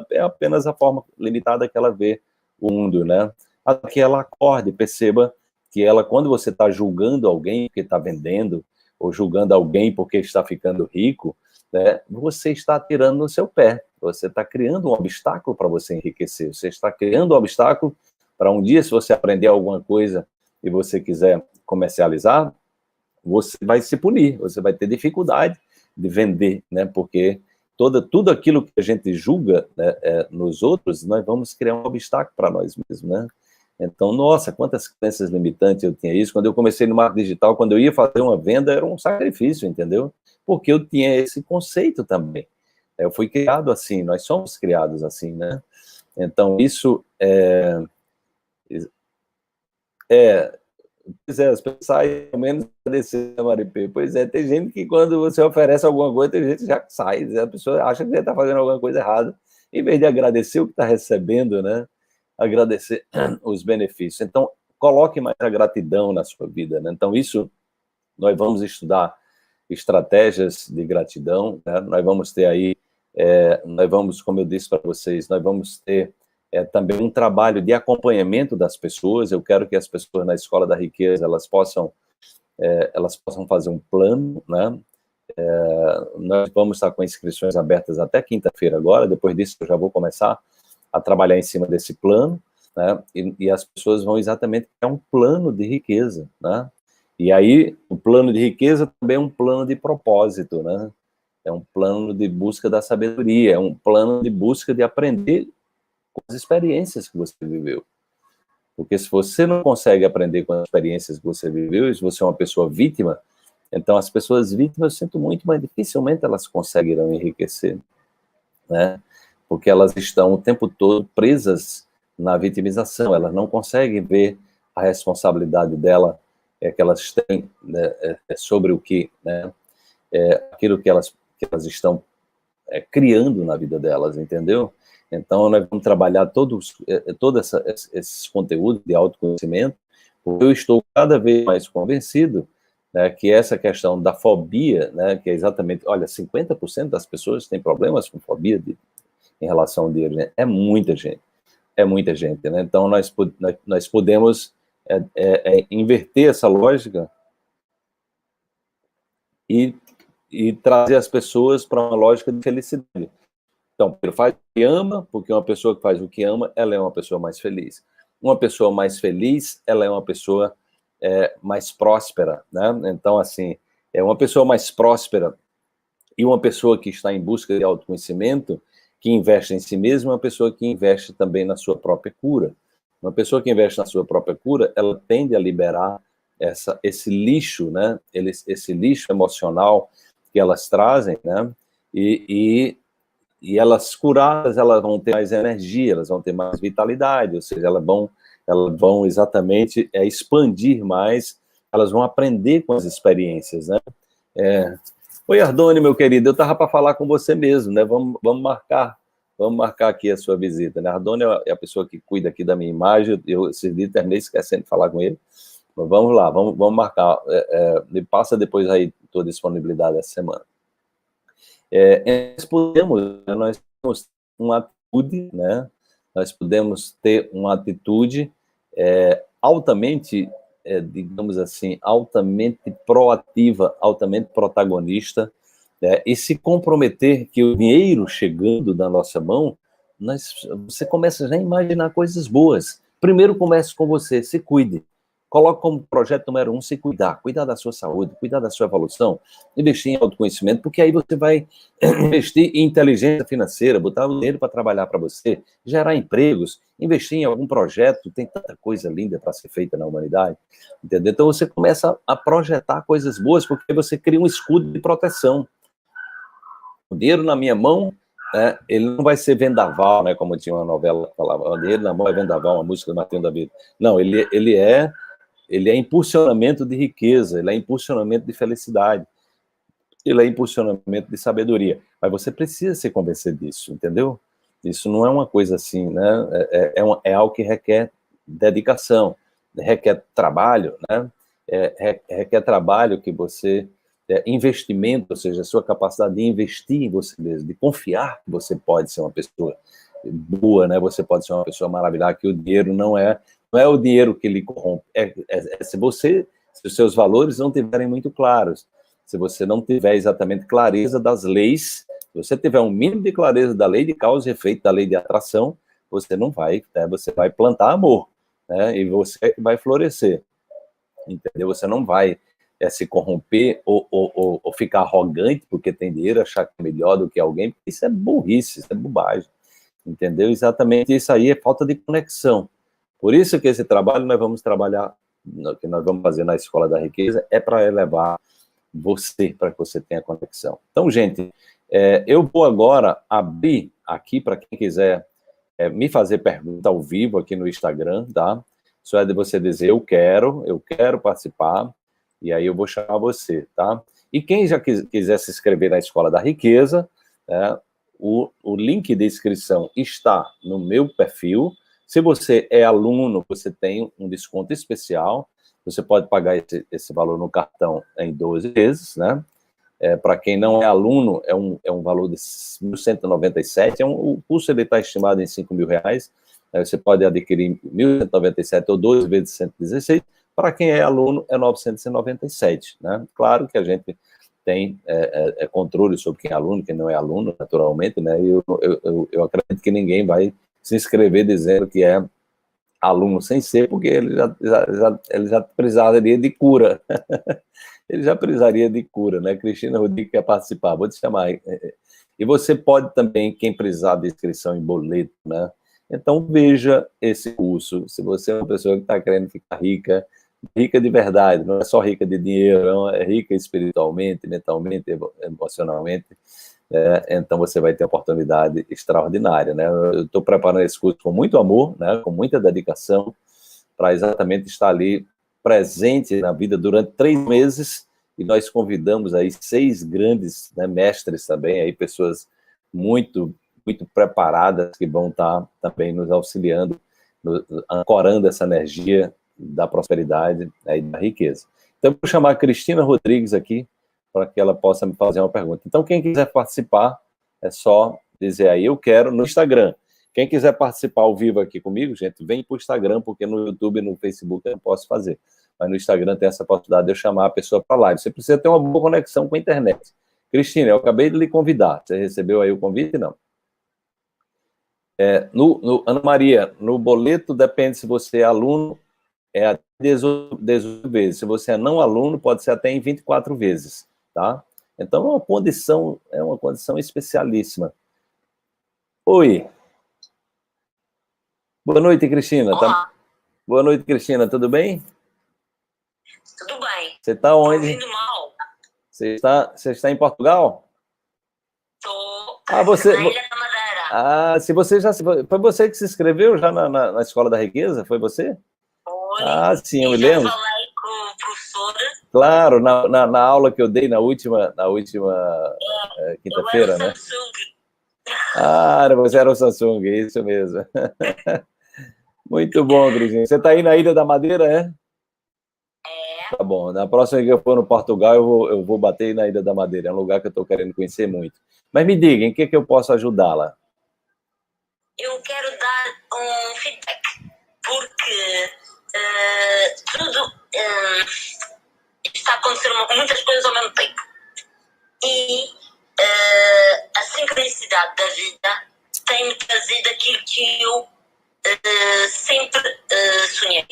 é apenas a forma limitada que ela vê o mundo, né? Até que ela acorde, perceba que quando você está julgando alguém que está vendendo, ou julgando alguém porque está ficando rico, né, você está atirando no seu pé, você está criando um obstáculo para você enriquecer, você está criando um obstáculo para um dia, se você aprender alguma coisa e você quiser comercializar, você vai se punir, você vai ter dificuldade de vender, né, porque tudo aquilo que a gente julga, né, nos outros, nós vamos criar um obstáculo para nós mesmos, né? Então, nossa, quantas crenças limitantes eu tinha isso. Quando eu comecei no marketing digital, quando eu ia fazer uma venda, era um sacrifício, entendeu? Porque eu tinha esse conceito também. Eu fui criado assim, nós somos criados assim, né? Então, isso pois as pessoas saem, ao menos, agradecer a Maripê. Pois é, tem gente que quando você oferece alguma coisa, tem gente que já sai, a pessoa acha que você está fazendo alguma coisa errada, em vez de agradecer o que está recebendo, né? Agradecer os benefícios. Então, coloque mais a gratidão na sua vida, né? Então, isso, nós vamos estudar estratégias de gratidão, né? Nós vamos ter aí, nós vamos, como eu disse para vocês, nós vamos ter também um trabalho de acompanhamento das pessoas. Eu quero que as pessoas na Escola da Riqueza, elas possam fazer um plano, né? Nós vamos estar com inscrições abertas até quinta-feira agora, depois disso eu já vou começar a trabalhar em cima desse plano, né? E as pessoas vão exatamente criar um plano de riqueza, né? E aí, o plano de riqueza também é um plano de propósito, né? É um plano de busca da sabedoria, é um plano de busca de aprender com as experiências que você viveu. Porque se você não consegue aprender com as experiências que você viveu, e se você é uma pessoa vítima, então as pessoas vítimas, eu sinto muito, mas dificilmente elas conseguirão enriquecer, né? Porque elas estão o tempo todo presas na vitimização, elas não conseguem ver a responsabilidade dela, que elas têm, né, sobre o que, né, aquilo que elas estão criando na vida delas, entendeu? Então, nós vamos trabalhar todo esses conteúdos de autoconhecimento, porque eu estou cada vez mais convencido, né, que essa questão da fobia, né, que é exatamente, olha, 50% das pessoas têm problemas com fobia em relação ao dinheiro, né? É muita gente, né? Então, nós podemos inverter essa lógica e trazer as pessoas para uma lógica de felicidade. Então, faz o que ama, porque uma pessoa que faz o que ama, ela é uma pessoa mais feliz. Uma pessoa mais feliz, ela é uma pessoa mais próspera, né? Então, assim, uma pessoa mais próspera e uma pessoa que está em busca de autoconhecimento, que investe em si mesma, é uma pessoa que investe também na sua própria cura. Uma pessoa que investe na sua própria cura, ela tende a liberar esse lixo, né? Esse lixo emocional que elas trazem, né? E elas curadas, elas vão ter mais energia, elas vão ter mais vitalidade, ou seja, elas vão exatamente expandir mais, elas vão aprender com as experiências, né? Oi, Ardoni, meu querido, eu estava para falar com você mesmo, né? Vamos marcar aqui a sua visita, né? Ardoni é a pessoa que cuida aqui da minha imagem, eu esses dias terminei esquecendo de falar com ele, mas vamos lá, vamos marcar, me passa depois aí tua disponibilidade essa semana. Nós temos uma atitude, né? Nós podemos ter uma atitude altamente, digamos assim, altamente proativa, altamente protagonista, né? E se comprometer que o dinheiro chegando na nossa mão, você começa já a imaginar coisas boas. Primeiro comece com você, se cuide. Coloque como projeto número 1 se cuidar da sua saúde, cuidar da sua evolução, investir em autoconhecimento, porque aí você vai investir em inteligência financeira, botar o dinheiro para trabalhar para você, gerar empregos, investir em algum projeto, tem tanta coisa linda para ser feita na humanidade, entendeu? Então você começa a projetar coisas boas, porque você cria um escudo de proteção. O dinheiro na minha mão, ele não vai ser vendaval, né, como tinha uma novela que falava, o dinheiro na mão é vendaval, uma música do Martinho da Vida. Não, ele é impulsionamento de riqueza, ele é impulsionamento de felicidade, ele é impulsionamento de sabedoria. Mas você precisa se convencer disso, entendeu? Isso não é uma coisa assim, né? É algo que requer dedicação, requer trabalho, né? Requer trabalho que você... investimento, ou seja, a sua capacidade de investir em você mesmo, de confiar que você pode ser uma pessoa boa, né? Você pode ser uma pessoa maravilhosa, que o dinheiro não é o dinheiro que lhe corrompe, se os seus valores não estiverem muito claros, se você não tiver exatamente clareza das leis, se você tiver um mínimo de clareza da lei de causa e efeito, da lei de atração, você não vai, né? Você vai plantar amor, né? E você é que vai florescer, entendeu? Você não vai se corromper ou ficar arrogante porque tem dinheiro, achar que é melhor do que alguém, porque isso é burrice, isso é bobagem, entendeu? Exatamente isso aí é falta de conexão. Por isso que esse trabalho nós vamos trabalhar, que nós vamos fazer na Escola da Riqueza, é para elevar você, para que você tenha conexão. Então, gente, eu vou agora abrir aqui para quem quiser me fazer pergunta ao vivo aqui no Instagram, tá? Só é de você dizer, eu quero participar, e aí eu vou chamar você, tá? E quem já quiser se inscrever na Escola da Riqueza, o link de inscrição está no meu perfil. Se você é aluno, você tem um desconto especial. Você pode pagar esse valor no cartão em 12 vezes, né? Para quem não é aluno, é um valor de 1.197. O curso está estimado em R$5.000. Você pode adquirir 1.197 ou 12 vezes 116. Para quem é aluno, é 997, né? Claro que a gente tem controle sobre quem é aluno, quem não é aluno, naturalmente, né? E eu acredito que ninguém vai se inscrever dizendo que é aluno sem ser, porque ele já precisaria de cura. Ele já precisaria de cura, né? Cristina Rodrigues quer participar, vou te chamar. E você pode também, quem precisar de inscrição em boleto, né? Então, veja esse curso. Se você é uma pessoa que está querendo ficar rica, rica de verdade, não é só rica de dinheiro, não, é rica espiritualmente, mentalmente, emocionalmente, então você vai ter uma oportunidade extraordinária, né? Eu estou preparando esse curso com muito amor, né? Com muita dedicação, para exatamente estar ali presente na vida durante 3 meses, e nós convidamos aí 6 grandes, né, mestres também, aí pessoas muito preparadas que vão estar também nos auxiliando, ancorando essa energia da prosperidade, né, e da riqueza. Então, eu vou chamar a Cristina Rodrigues aqui, para que ela possa me fazer uma pergunta. Então, quem quiser participar, é só dizer aí, eu quero, no Instagram. Quem quiser participar ao vivo aqui comigo, gente, vem para o Instagram, porque no YouTube e no Facebook eu não posso fazer. Mas no Instagram tem essa possibilidade de eu chamar a pessoa para live. Você precisa ter uma boa conexão com a internet. Cristina, eu acabei de lhe convidar. Você recebeu aí o convite? Não. Ana Maria, no boleto depende se você é aluno, até 18 vezes. Se você é não aluno, pode ser até em 24 vezes, tá? Então é uma condição especialíssima. Oi. Boa noite, Cristina. Olá. Boa noite, Cristina. Tudo bem? Tudo bem. Você está onde? Tô ouvindo mal. Você está em Portugal? Tô na Ilha da Madeira. Se você foi você que se inscreveu já na Escola da Riqueza? Foi você? Foi. Sim, eu me já lembro. falei com o professor. Claro, na aula que eu dei na última quinta-feira, né? Samsung. Você era o Samsung, isso mesmo. Muito bom, Cristina. Você está aí na Ilha da Madeira, é? Tá bom. Na próxima que eu for no Portugal, eu vou bater na Ilha da Madeira. É um lugar que eu estou querendo conhecer muito. Mas me diga, em que eu posso ajudá-la? Eu quero dar um feedback, porque tudo está acontecendo muitas coisas ao mesmo tempo. E a sincronicidade da vida tem-me trazido aquilo que eu sempre sonhei.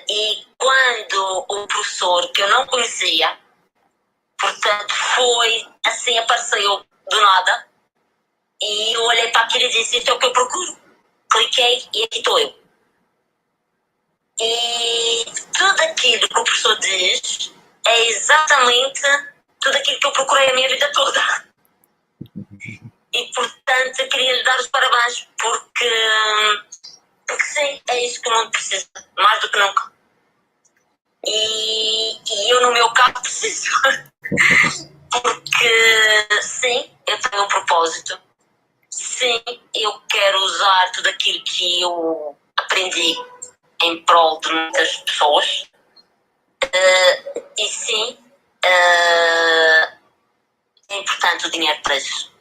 E quando o professor, que eu não conhecia, portanto, foi assim, apareceu do nada, e eu olhei para aquilo e disse: isto é o que eu procuro. Cliquei e aqui estou eu. E tudo aquilo que o professor diz é exatamente tudo aquilo que eu procurei a minha vida toda. E, portanto, eu queria lhe dar os parabéns, porque sim, é isso que o mundo precisa, mais do que nunca. E eu, no meu caso, preciso. Porque, sim, eu tenho um propósito. Sim, eu quero usar tudo aquilo que eu aprendi em prol de muitas pessoas. E sim, é importante o dinheiro para isso.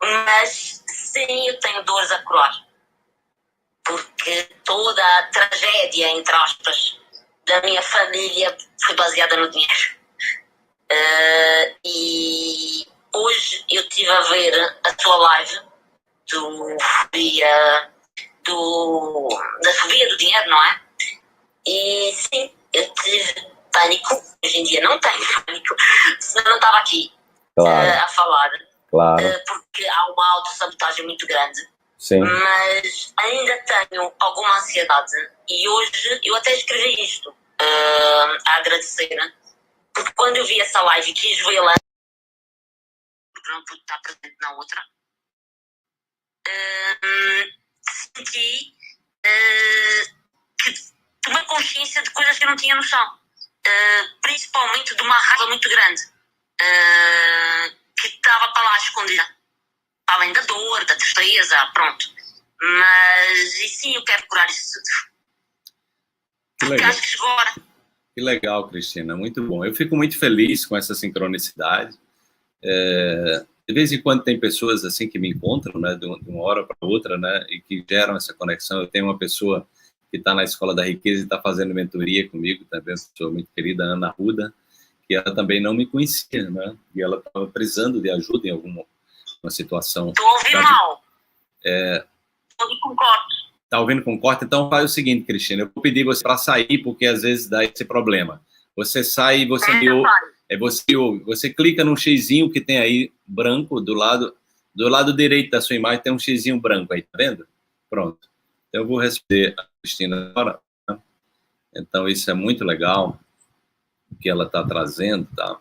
Mas, sim, eu tenho dores a curar. Porque toda a tragédia, entre aspas, da minha família foi baseada no dinheiro. E hoje eu estive a ver a tua live da fobia do dinheiro, não é? E sim, eu tive pânico. Hoje em dia não tenho pânico, senão não estava aqui a falar. Claro. Porque há uma autossabotagem muito grande. Sim. Mas ainda tenho alguma ansiedade. E hoje eu até escrevi isto a agradecer, porque quando eu vi essa live e quis vê-la, porque não pude estar presente na outra, senti que tomei consciência de coisas que eu não tinha noção, principalmente de uma raiva muito grande que estava para lá escondida, para além da dor, da tristeza, pronto. Mas, e sim, eu quero curar isso tudo. Porque acho que chegou a hora. Que legal, Cristina, muito bom. Eu fico muito feliz com essa sincronicidade. De vez em quando tem pessoas assim que me encontram, né, de uma hora para outra, né, e que geram essa conexão. Eu tenho uma pessoa que está na Escola da Riqueza e está fazendo mentoria comigo, também uma pessoa muito querida, Ana Arruda, que ela também não me conhecia, né? E ela estava precisando de ajuda em alguma situação. Estou a ouvir mal. Estou a ouvir com corte. Está ouvindo com corte? Então faz o seguinte, Cristina, eu vou pedir você para sair, porque às vezes dá esse problema. Você sai e você me ouve. Você clica num xizinho que tem aí branco do lado direito da sua imagem, tem um xizinho branco aí, tá vendo? Pronto. Eu vou responder a Cristina agora. Tá? Então isso é muito legal, o que ela está trazendo, tá?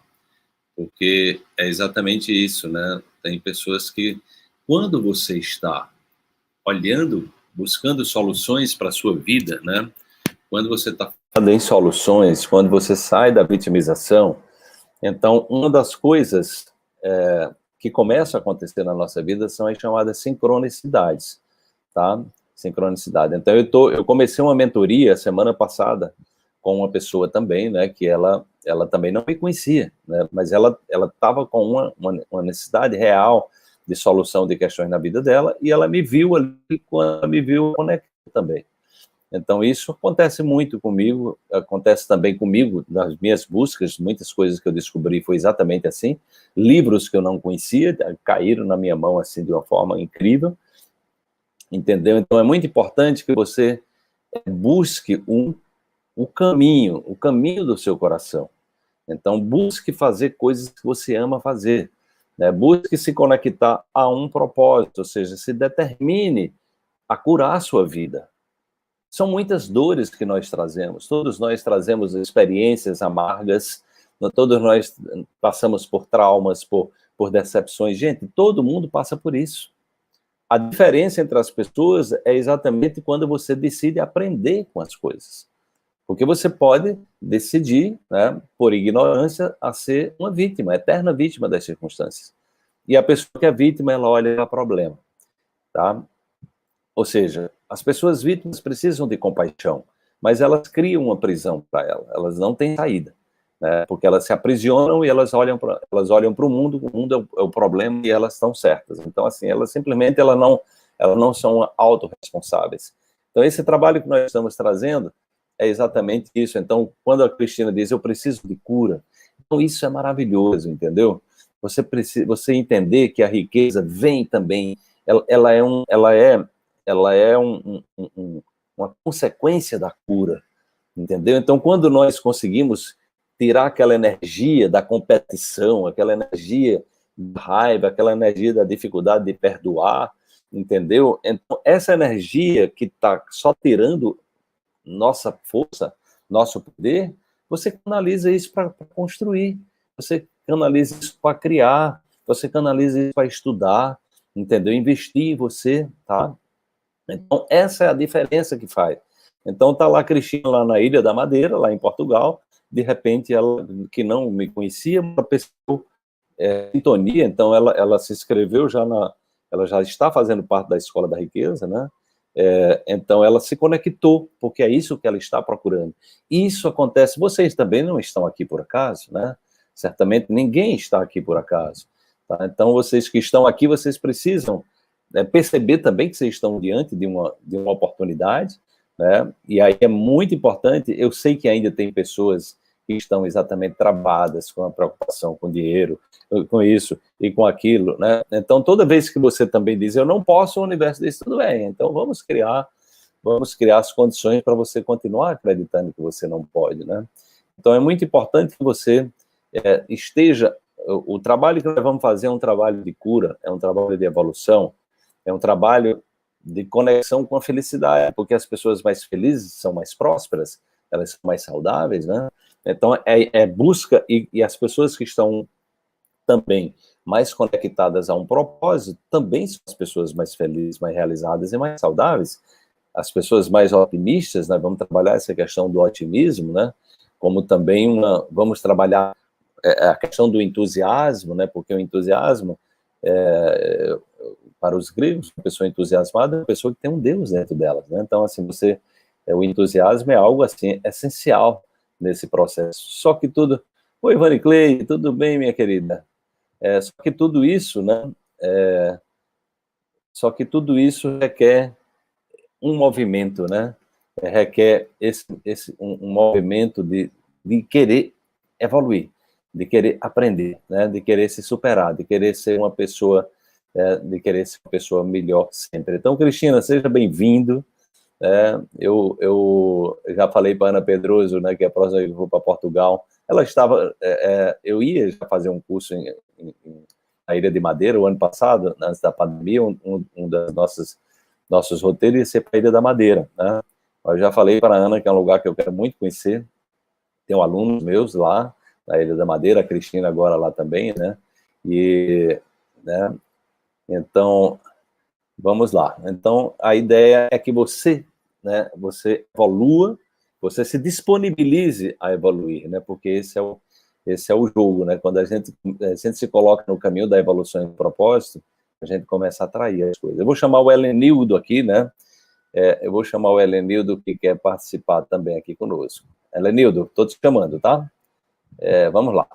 Porque é exatamente isso, né? Tem pessoas que, quando você está olhando, buscando soluções para a sua vida, né? Quando você está falando em soluções, quando você sai da vitimização, então, uma das coisas que começam a acontecer na nossa vida são as chamadas sincronicidades, tá? Sincronicidade. Então, eu comecei uma mentoria semana passada com uma pessoa também, né, que ela também não me conhecia, né, mas ela estava com uma necessidade real de solução de questões na vida dela, e ela me viu ali, quando ela me viu, conectada também. Então, isso acontece muito comigo, acontece também comigo nas minhas buscas, muitas coisas que eu descobri foi exatamente assim, livros que eu não conhecia, caíram na minha mão assim de uma forma incrível, entendeu? Então, é muito importante que você busque o caminho do seu coração. Então, busque fazer coisas que você ama fazer, né? Busque se conectar a um propósito, ou seja, se determine a curar a sua vida. São muitas dores que nós trazemos, todos nós trazemos experiências amargas, todos nós passamos por traumas, por decepções. Gente, todo mundo passa por isso. A diferença entre as pessoas é exatamente quando você decide aprender com as coisas. Porque você pode decidir, né, por ignorância, a ser uma vítima, eterna vítima das circunstâncias. E a pessoa que é vítima, ela olha para o problema, tá? Ou seja, as pessoas vítimas precisam de compaixão, mas elas criam uma prisão para elas não têm saída, né? Porque elas se aprisionam e elas olham para o mundo é o problema e elas estão certas. Então, assim, elas simplesmente elas não são autorresponsáveis. Então, esse trabalho que nós estamos trazendo é exatamente isso. Então, quando a Cristina diz, eu preciso de cura, então isso é maravilhoso, entendeu? Você entender que a riqueza vem também, ela é uma consequência da cura, entendeu? Então, quando nós conseguimos tirar aquela energia da competição, aquela energia da raiva, aquela energia da dificuldade de perdoar, entendeu? Então, essa energia que está só tirando nossa força, nosso poder, você canaliza isso para construir, você canaliza isso para criar, você canaliza isso para estudar, entendeu? Investir em você, tá? Então, essa é a diferença que faz. Então, tá lá a Cristina, lá na Ilha da Madeira, lá em Portugal, de repente, ela, que não me conhecia, uma pessoa sintonia, então ela se inscreveu ela já está fazendo parte da Escola da Riqueza, né? Então, ela se conectou, porque é isso que ela está procurando. Isso acontece, vocês também não estão aqui por acaso, né? Certamente ninguém está aqui por acaso. Tá? Então, vocês que estão aqui, vocês precisam perceber também que vocês estão diante de uma oportunidade, né? E aí é muito importante, eu sei que ainda tem pessoas que estão exatamente travadas com a preocupação com dinheiro, com isso e com aquilo, né? Então, toda vez que você também diz, eu não posso, o universo diz, tudo bem, então vamos criar as condições para você continuar acreditando que você não pode, né? Então, é muito importante que você esteja, o trabalho que nós vamos fazer é um trabalho de cura, é um trabalho de evolução, é um trabalho de conexão com a felicidade, porque as pessoas mais felizes são mais prósperas, elas são mais saudáveis, né? Então, busca, e as pessoas que estão também mais conectadas a um propósito, também são as pessoas mais felizes, mais realizadas e mais saudáveis. As pessoas mais otimistas, né? Vamos trabalhar essa questão do otimismo, né? Como também vamos trabalhar a questão do entusiasmo, né? Porque o entusiasmo, para os gregos, uma pessoa entusiasmada é uma pessoa que tem um Deus dentro dela, né? Então, assim, o entusiasmo é algo, assim, essencial nesse processo. Só que tudo... Oi, Ivani Clay, tudo bem, minha querida? Só que tudo isso, né? Só que tudo isso requer um movimento, né? Requer um movimento de querer evoluir. de querer aprender, né? De querer se superar, de querer ser uma pessoa, melhor sempre. Então, Cristina, seja bem-vindo. Eu já falei para Ana Pedroso, né, que é a próxima que eu vou para Portugal. Ela estava, eu ia já fazer um curso na Ilha de Madeira o ano passado, antes da pandemia. Um dos nossos roteiros ia ser para a Ilha da Madeira, né? Eu já falei para a Ana que é um lugar que eu quero muito conhecer. Tenho alunos meus lá na Ilha da Madeira, a Cristina agora lá também, né? Então, vamos lá. Então, a ideia é que você, né, você evolua, você se disponibilize a evoluir, né? Porque esse é o jogo, né? Quando a gente se coloca no caminho da evolução e do propósito, a gente começa a atrair as coisas. Eu vou chamar o Helenildo aqui, né? Eu vou chamar o Helenildo, que quer participar também aqui conosco. Helenildo, estou te chamando, tá? Vamos lá.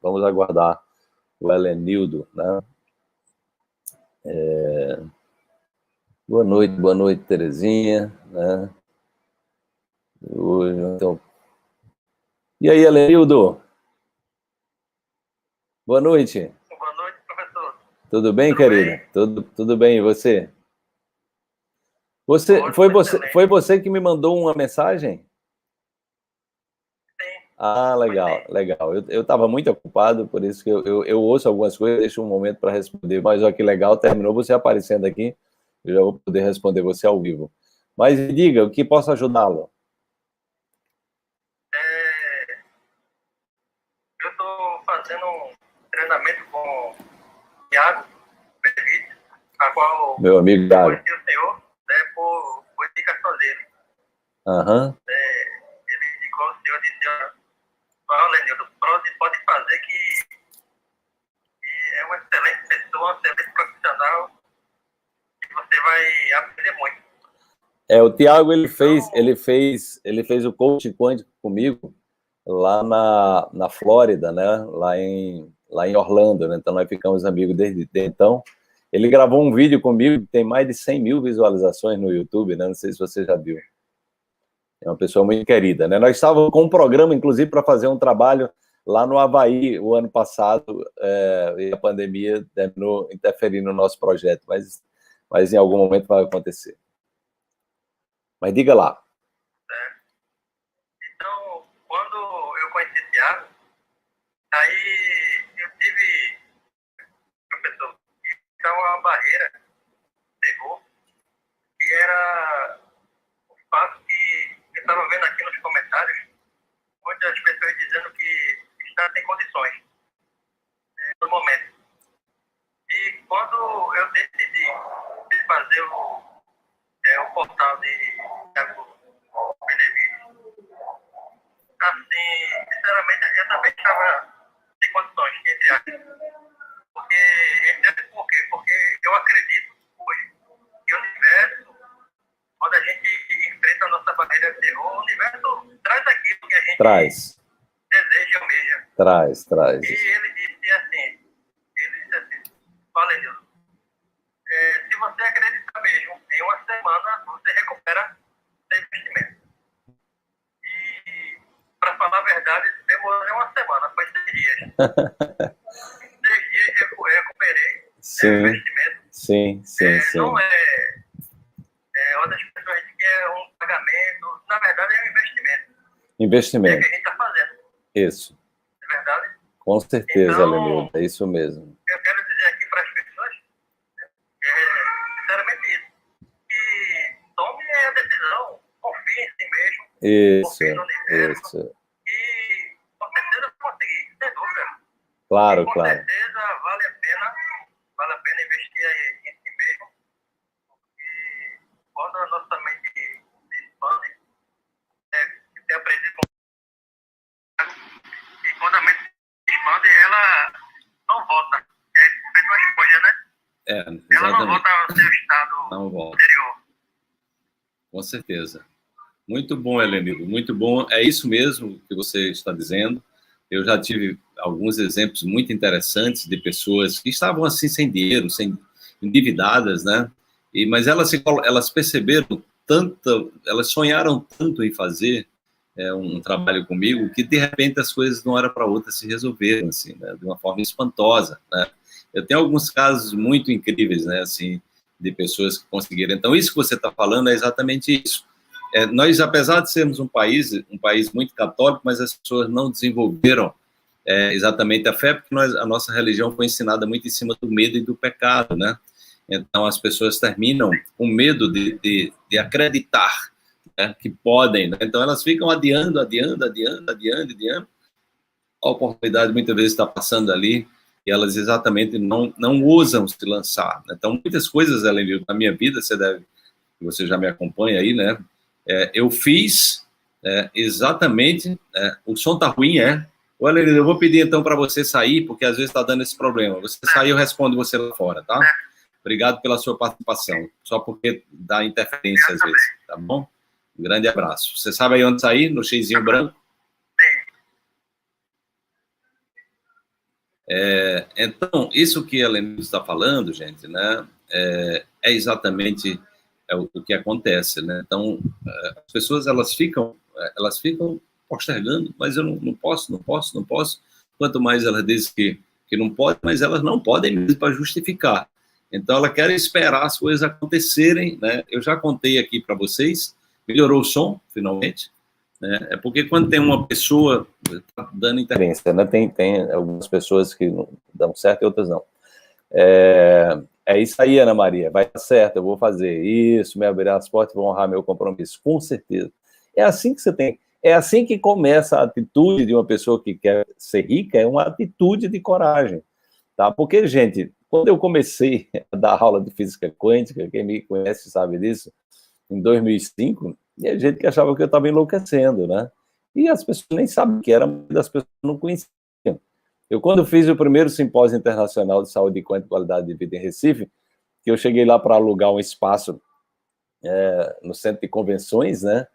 Vamos aguardar o Helenildo, né? Boa noite, Terezinha, né? Então... E aí, Helenildo? Boa noite. Boa noite, professor. Tudo bem, querida? Tudo bem, e você? Foi você que me mandou uma mensagem? Sim. Ah, legal. Eu estava muito ocupado, por isso que eu ouço algumas coisas, deixo um momento para responder, mas olha que legal, terminou você aparecendo aqui, eu já vou poder responder você ao vivo. Mas me diga, o que posso ajudá-lo? Eu estou fazendo um treinamento com o Thiago Benedito, a qual meu amigo Thiago, eu conheci o senhor, né, por indicação dele. Ele indicou o senhor, disse: olha, Lenildo, pode fazer que é uma excelente pessoa, um excelente profissional, e você vai aprender muito. O Thiago, ele fez o coaching quântico comigo lá na Flórida, né? Lá em Orlando, né? Então nós ficamos amigos desde então. Ele gravou um vídeo comigo que tem mais de 100 mil visualizações no YouTube, né? Não sei se você já viu. É uma pessoa muito querida, né? Nós estávamos com um programa, inclusive, para fazer um trabalho lá no Havaí o ano passado, e a pandemia terminou interferindo no nosso projeto, mas em algum momento vai acontecer. Mas diga lá. Então, quando eu conheci o Thiago, aí eu tive, professor, então uma barreira chegou, que era o fato que eu estava vendo aqui nos comentários, muitas pessoas dizendo que está sem condições, no momento. E quando eu decidi fazer o portal de Thiago Benedito, assim, sinceramente, eu também estava sem condições, entre aspas. Por quê? Porque eu acredito hoje que o universo, quando a gente enfrenta a nossa barreira de terror, o universo traz aquilo que a gente deseja e almeja. Traz. E ele disse assim, olha, Deus, se você acreditar mesmo, em uma semana você recupera seu investimento. E, para falar a verdade, demorou uma semana, foi 6 dias. 6 dias eu recuperei o investimento. Sim. Não outras pessoas dizem que é um pagamento, na verdade é um investimento. É o que a gente está fazendo. Isso. É verdade? Com certeza, então, Lenildo, é isso mesmo. Eu quero dizer aqui para as pessoas, sinceramente isso, que tome a decisão, confie em si mesmo, confie no universo, e com certeza vai conseguir, sem dúvida. Claro. Com certeza vale a pena investir em si mesmo, e quando a nossa mente se expande, tem aprendido com e quando a mente se expande, ela não volta. É feito uma escolha, né? Ela não volta ao seu estado anterior. Com certeza. Muito bom, Helenildo, muito bom. É isso mesmo que você está dizendo. Eu já tive alguns exemplos muito interessantes de pessoas que estavam assim sem dinheiro, endividadas, né? Mas elas perceberam tanto, elas sonharam tanto em fazer, um trabalho comigo, que de repente as coisas de uma hora para outra se resolveram, assim, né, de uma forma espantosa, né? Eu tenho alguns casos muito incríveis, né, assim, de pessoas que conseguiram. Então, isso que você está falando é exatamente isso. Nós, apesar de sermos um país muito católico, mas as pessoas não desenvolveram exatamente a fé, porque a nossa religião foi ensinada muito em cima do medo e do pecado, né? Então, as pessoas terminam com medo de acreditar, né, que podem, né? Então, elas ficam adiando. A oportunidade muitas vezes está passando ali e elas exatamente não ousam se lançar, né? Então, muitas coisas, Ellen, na minha vida, você já me acompanha aí, né? Eu fiz exatamente, o som tá ruim, Olha, eu vou pedir então para você sair, porque às vezes está dando esse problema. Você sair, eu respondo você lá fora, tá? Obrigado pela sua participação. Só porque dá interferência às vezes, tá bom? Um grande abraço. Você sabe aí onde sair? No xizinho branco? Então, isso que a Helena está falando, gente, né? É exatamente o que acontece, né? Então, as pessoas elas ficam postergando, mas eu não posso. Quanto mais elas dizem que não pode, mas elas não podem mesmo para justificar. Então, ela quer esperar as coisas acontecerem, né? Eu já contei aqui para vocês, melhorou o som, finalmente, né? É porque quando tem uma pessoa tá dando interferência, né? Tem algumas pessoas que não dão certo e outras não. É isso aí, Ana Maria, vai dar certo, eu vou fazer isso, me abrir as portas, vou honrar meu compromisso, com certeza. É assim que você tem, é assim que começa a atitude de uma pessoa que quer ser rica, é uma atitude de coragem, tá? Porque, gente, quando eu comecei a dar aula de física quântica, quem me conhece sabe disso, em 2005, e a gente que achava que eu estava enlouquecendo, né? E as pessoas nem sabiam que era, das pessoas não conheciam. Eu, quando fiz o primeiro simpósio internacional de saúde quântica e qualidade de vida em Recife, que eu cheguei lá para alugar um espaço no centro de convenções, né?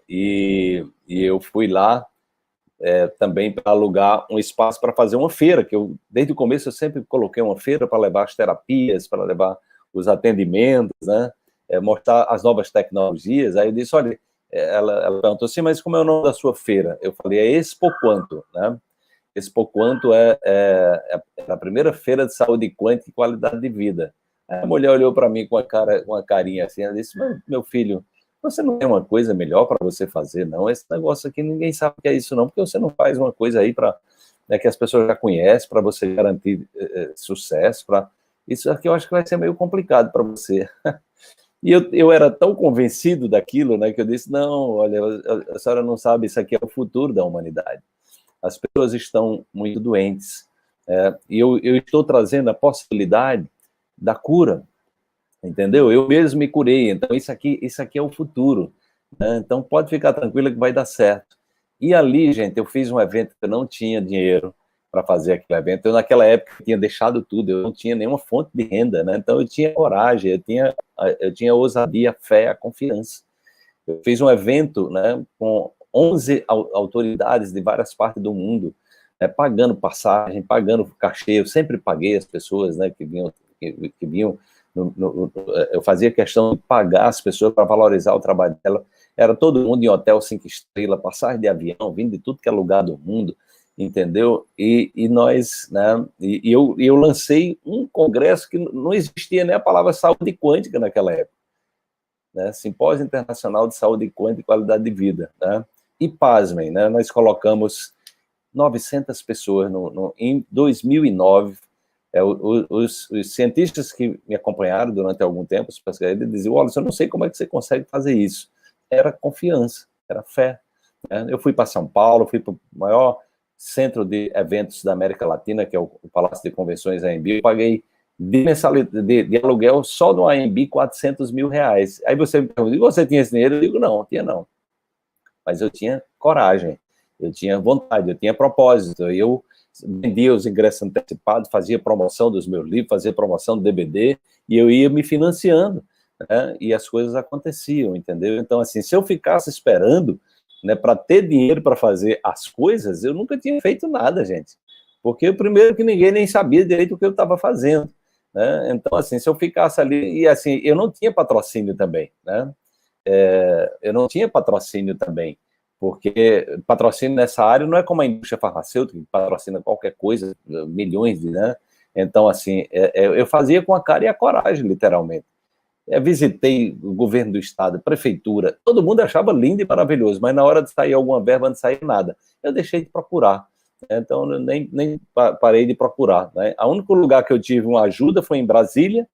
E eu fui lá também para alugar um espaço para fazer uma feira, que eu, desde o começo, eu sempre coloquei uma feira para levar as terapias, para levar os atendimentos, né? Mostrar as novas tecnologias. Aí eu disse, olha, ela perguntou assim, mas como é o nome da sua feira? Eu falei, é Expo Quanto, né? Expo Quanto é a primeira feira de saúde quântica e qualidade de vida. Aí a mulher olhou para mim com uma carinha assim, ela disse, meu filho, você não tem uma coisa melhor para você fazer, não? Esse negócio aqui, ninguém sabe o que é isso, não, porque você não faz uma coisa aí para que as pessoas já conhecem, para você garantir sucesso, isso aqui eu acho que vai ser meio complicado para você. E eu era tão convencido daquilo, né, que eu disse, não, olha, a senhora não sabe, isso aqui é o futuro da humanidade. As pessoas estão muito doentes, e eu estou trazendo a possibilidade da cura, entendeu? Eu mesmo me curei, então isso aqui é o futuro, né? Então pode ficar tranquila que vai dar certo. E ali, gente, eu fiz um evento que eu não tinha dinheiro para fazer aquele evento, eu naquela época tinha deixado tudo, eu não tinha nenhuma fonte de renda, né? Então eu tinha coragem, eu tinha a ousadia, a fé, a confiança. Eu fiz um evento, né, com 11 autoridades de várias partes do mundo, pagando passagem, pagando cachê. Eu sempre paguei as pessoas, né, que vinham eu fazia questão de pagar as pessoas para valorizar o trabalho dela. Era todo mundo em hotel 5 estrelas, passagem de avião, vindo de tudo que é lugar do mundo, entendeu? E nós, né, eu lancei um congresso que não existia nem a palavra saúde quântica naquela época, né? Simpósio Internacional de Saúde Quântica e Qualidade de Vida, né? E pasmem, né? Nós colocamos 900 pessoas em 2009. Os cientistas que me acompanharam durante algum tempo, os pesquisadores, diziam, olha, eu não sei como é que você consegue fazer isso. Era confiança, era fé, né? Eu fui para São Paulo, fui para o maior centro de eventos da América Latina, que é o Palácio de Convenções AMB, eu paguei de aluguel só do AMB 400 mil reais. Aí você me pergunta, e você tinha esse dinheiro? Eu digo, não tinha não. Mas eu tinha coragem, eu tinha vontade, eu tinha propósito, eu vendia os ingressos antecipados, fazia promoção dos meus livros, fazia promoção do DVD, e eu ia me financiando, né? E as coisas aconteciam, entendeu? Então, assim, se eu ficasse esperando, né, para ter dinheiro para fazer as coisas, eu nunca tinha feito nada, gente. Porque, primeiro, que ninguém nem sabia direito o que eu estava fazendo, né? Então, assim, se eu ficasse ali, e assim, eu não tinha patrocínio também, né? eu não tinha patrocínio também, porque patrocínio nessa área não é como a indústria farmacêutica, que patrocina qualquer coisa, milhões de, né? Então, assim, eu fazia com a cara e a coragem, literalmente. Visitei o governo do estado, prefeitura, todo mundo achava lindo e maravilhoso, mas na hora de sair alguma verba, não saía nada. Eu deixei de procurar, então eu nem parei de procurar, né? O único lugar que eu tive uma ajuda foi em Brasília,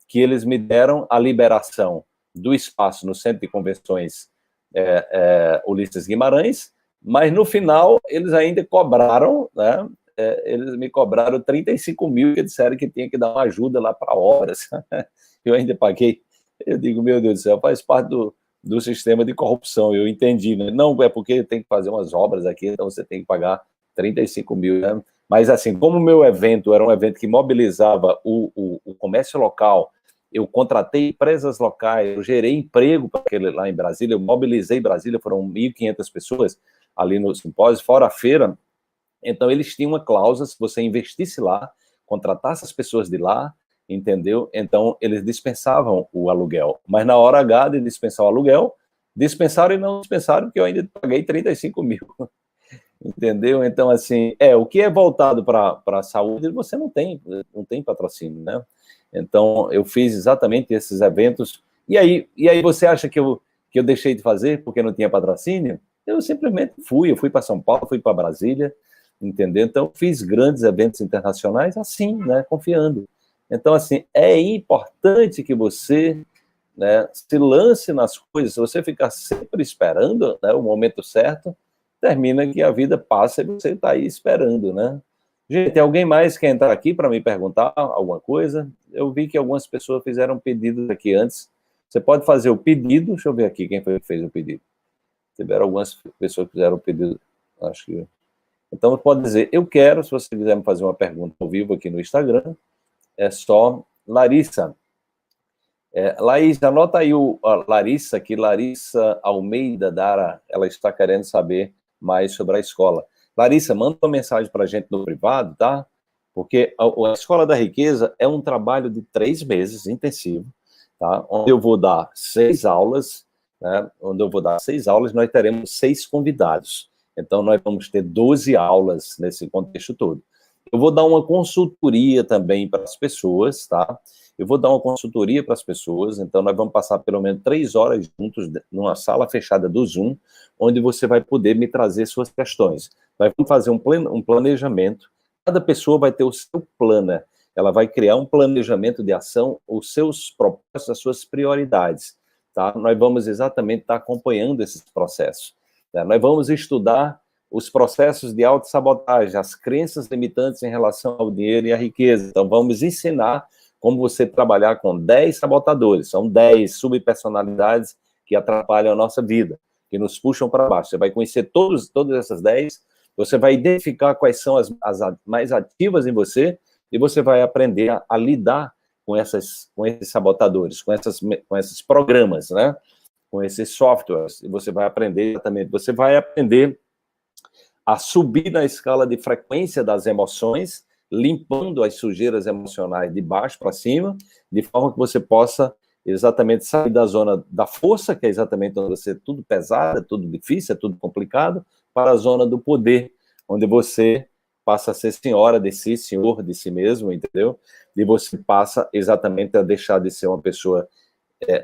que eles me deram a liberação do espaço no Centro de Convenções Ulisses Guimarães, mas no final eles ainda cobraram, né? Eles me cobraram 35 mil, que disseram que tinha que dar uma ajuda lá para obras. Eu ainda paguei. Eu digo, meu Deus do céu, faz parte do sistema de corrupção. Eu entendi, né? Não, é porque tem que fazer umas obras aqui, então você tem que pagar 35 mil, né? Mas, assim, como o meu evento era um evento que mobilizava o comércio local, eu contratei empresas locais, eu gerei emprego para aquele lá em Brasília, eu mobilizei Brasília, foram 1.500 pessoas ali no simpósio, fora a feira. Então, eles tinham uma cláusula, se você investisse lá, contratasse as pessoas de lá, entendeu? Então, eles dispensavam o aluguel. Mas na hora H de dispensar o aluguel, dispensaram e não dispensaram, porque eu ainda paguei 35 mil. Entendeu? Então, assim, o que é voltado para a saúde, você não tem patrocínio, né? Então, eu fiz exatamente esses eventos. E aí você acha que eu deixei de fazer porque não tinha patrocínio? Eu simplesmente eu fui para São Paulo, fui para Brasília, entendeu? Então, fiz grandes eventos internacionais assim, né? Confiando. Então, assim, é importante que você, né, se lance nas coisas. Se você ficar sempre esperando, né, o momento certo, termina que a vida passa e você está aí esperando, né? Gente, alguém mais quer entrar aqui para me perguntar alguma coisa? Eu vi que algumas pessoas fizeram pedidos aqui antes. Você pode fazer o pedido. Deixa eu ver aqui quem foi que fez o pedido. Tiveram algumas pessoas que fizeram o pedido, acho que... Então, pode dizer, eu quero, se você quiser me fazer uma pergunta ao vivo aqui no Instagram, é só Larissa. Laís, anota aí a Larissa, que Larissa Almeida Dara, ela está querendo saber mais sobre a escola. Larissa, manda uma mensagem para a gente no privado, tá? Porque a Escola da Riqueza é um trabalho de 3 meses intensivo, tá? Onde eu vou dar 6 aulas, né? Onde eu vou dar 6 aulas, nós teremos 6 convidados. Então, nós vamos ter 12 aulas nesse contexto todo. Eu vou dar uma consultoria também para as pessoas, tá? Eu vou dar uma consultoria para as pessoas, então nós vamos passar pelo menos 3 horas juntos numa sala fechada do Zoom, onde você vai poder me trazer suas questões. Nós vamos fazer um planejamento, cada pessoa vai ter o seu plano, ela vai criar um planejamento de ação, os seus propósitos, as suas prioridades, tá? Nós vamos exatamente estar acompanhando esses processos, tá? Nós vamos estudar os processos de autossabotagem, as crenças limitantes em relação ao dinheiro e à riqueza. Então, vamos ensinar como você trabalhar com 10 sabotadores. São 10 subpersonalidades que atrapalham a nossa vida, que nos puxam para baixo. Você vai conhecer todas essas 10, você vai identificar quais são as mais ativas em você, e você vai aprender a lidar com esses sabotadores, com esses programas, né? Com esses softwares. E você vai aprender exatamente, você vai aprender a subir na escala de frequência das emoções, limpando as sujeiras emocionais de baixo para cima, de forma que você possa exatamente sair da zona da força, que é exatamente onde você é tudo pesado, é tudo difícil, é tudo complicado, para a zona do poder, onde você passa a ser senhora de si, senhor de si mesmo, entendeu? E você passa exatamente a deixar de ser uma pessoa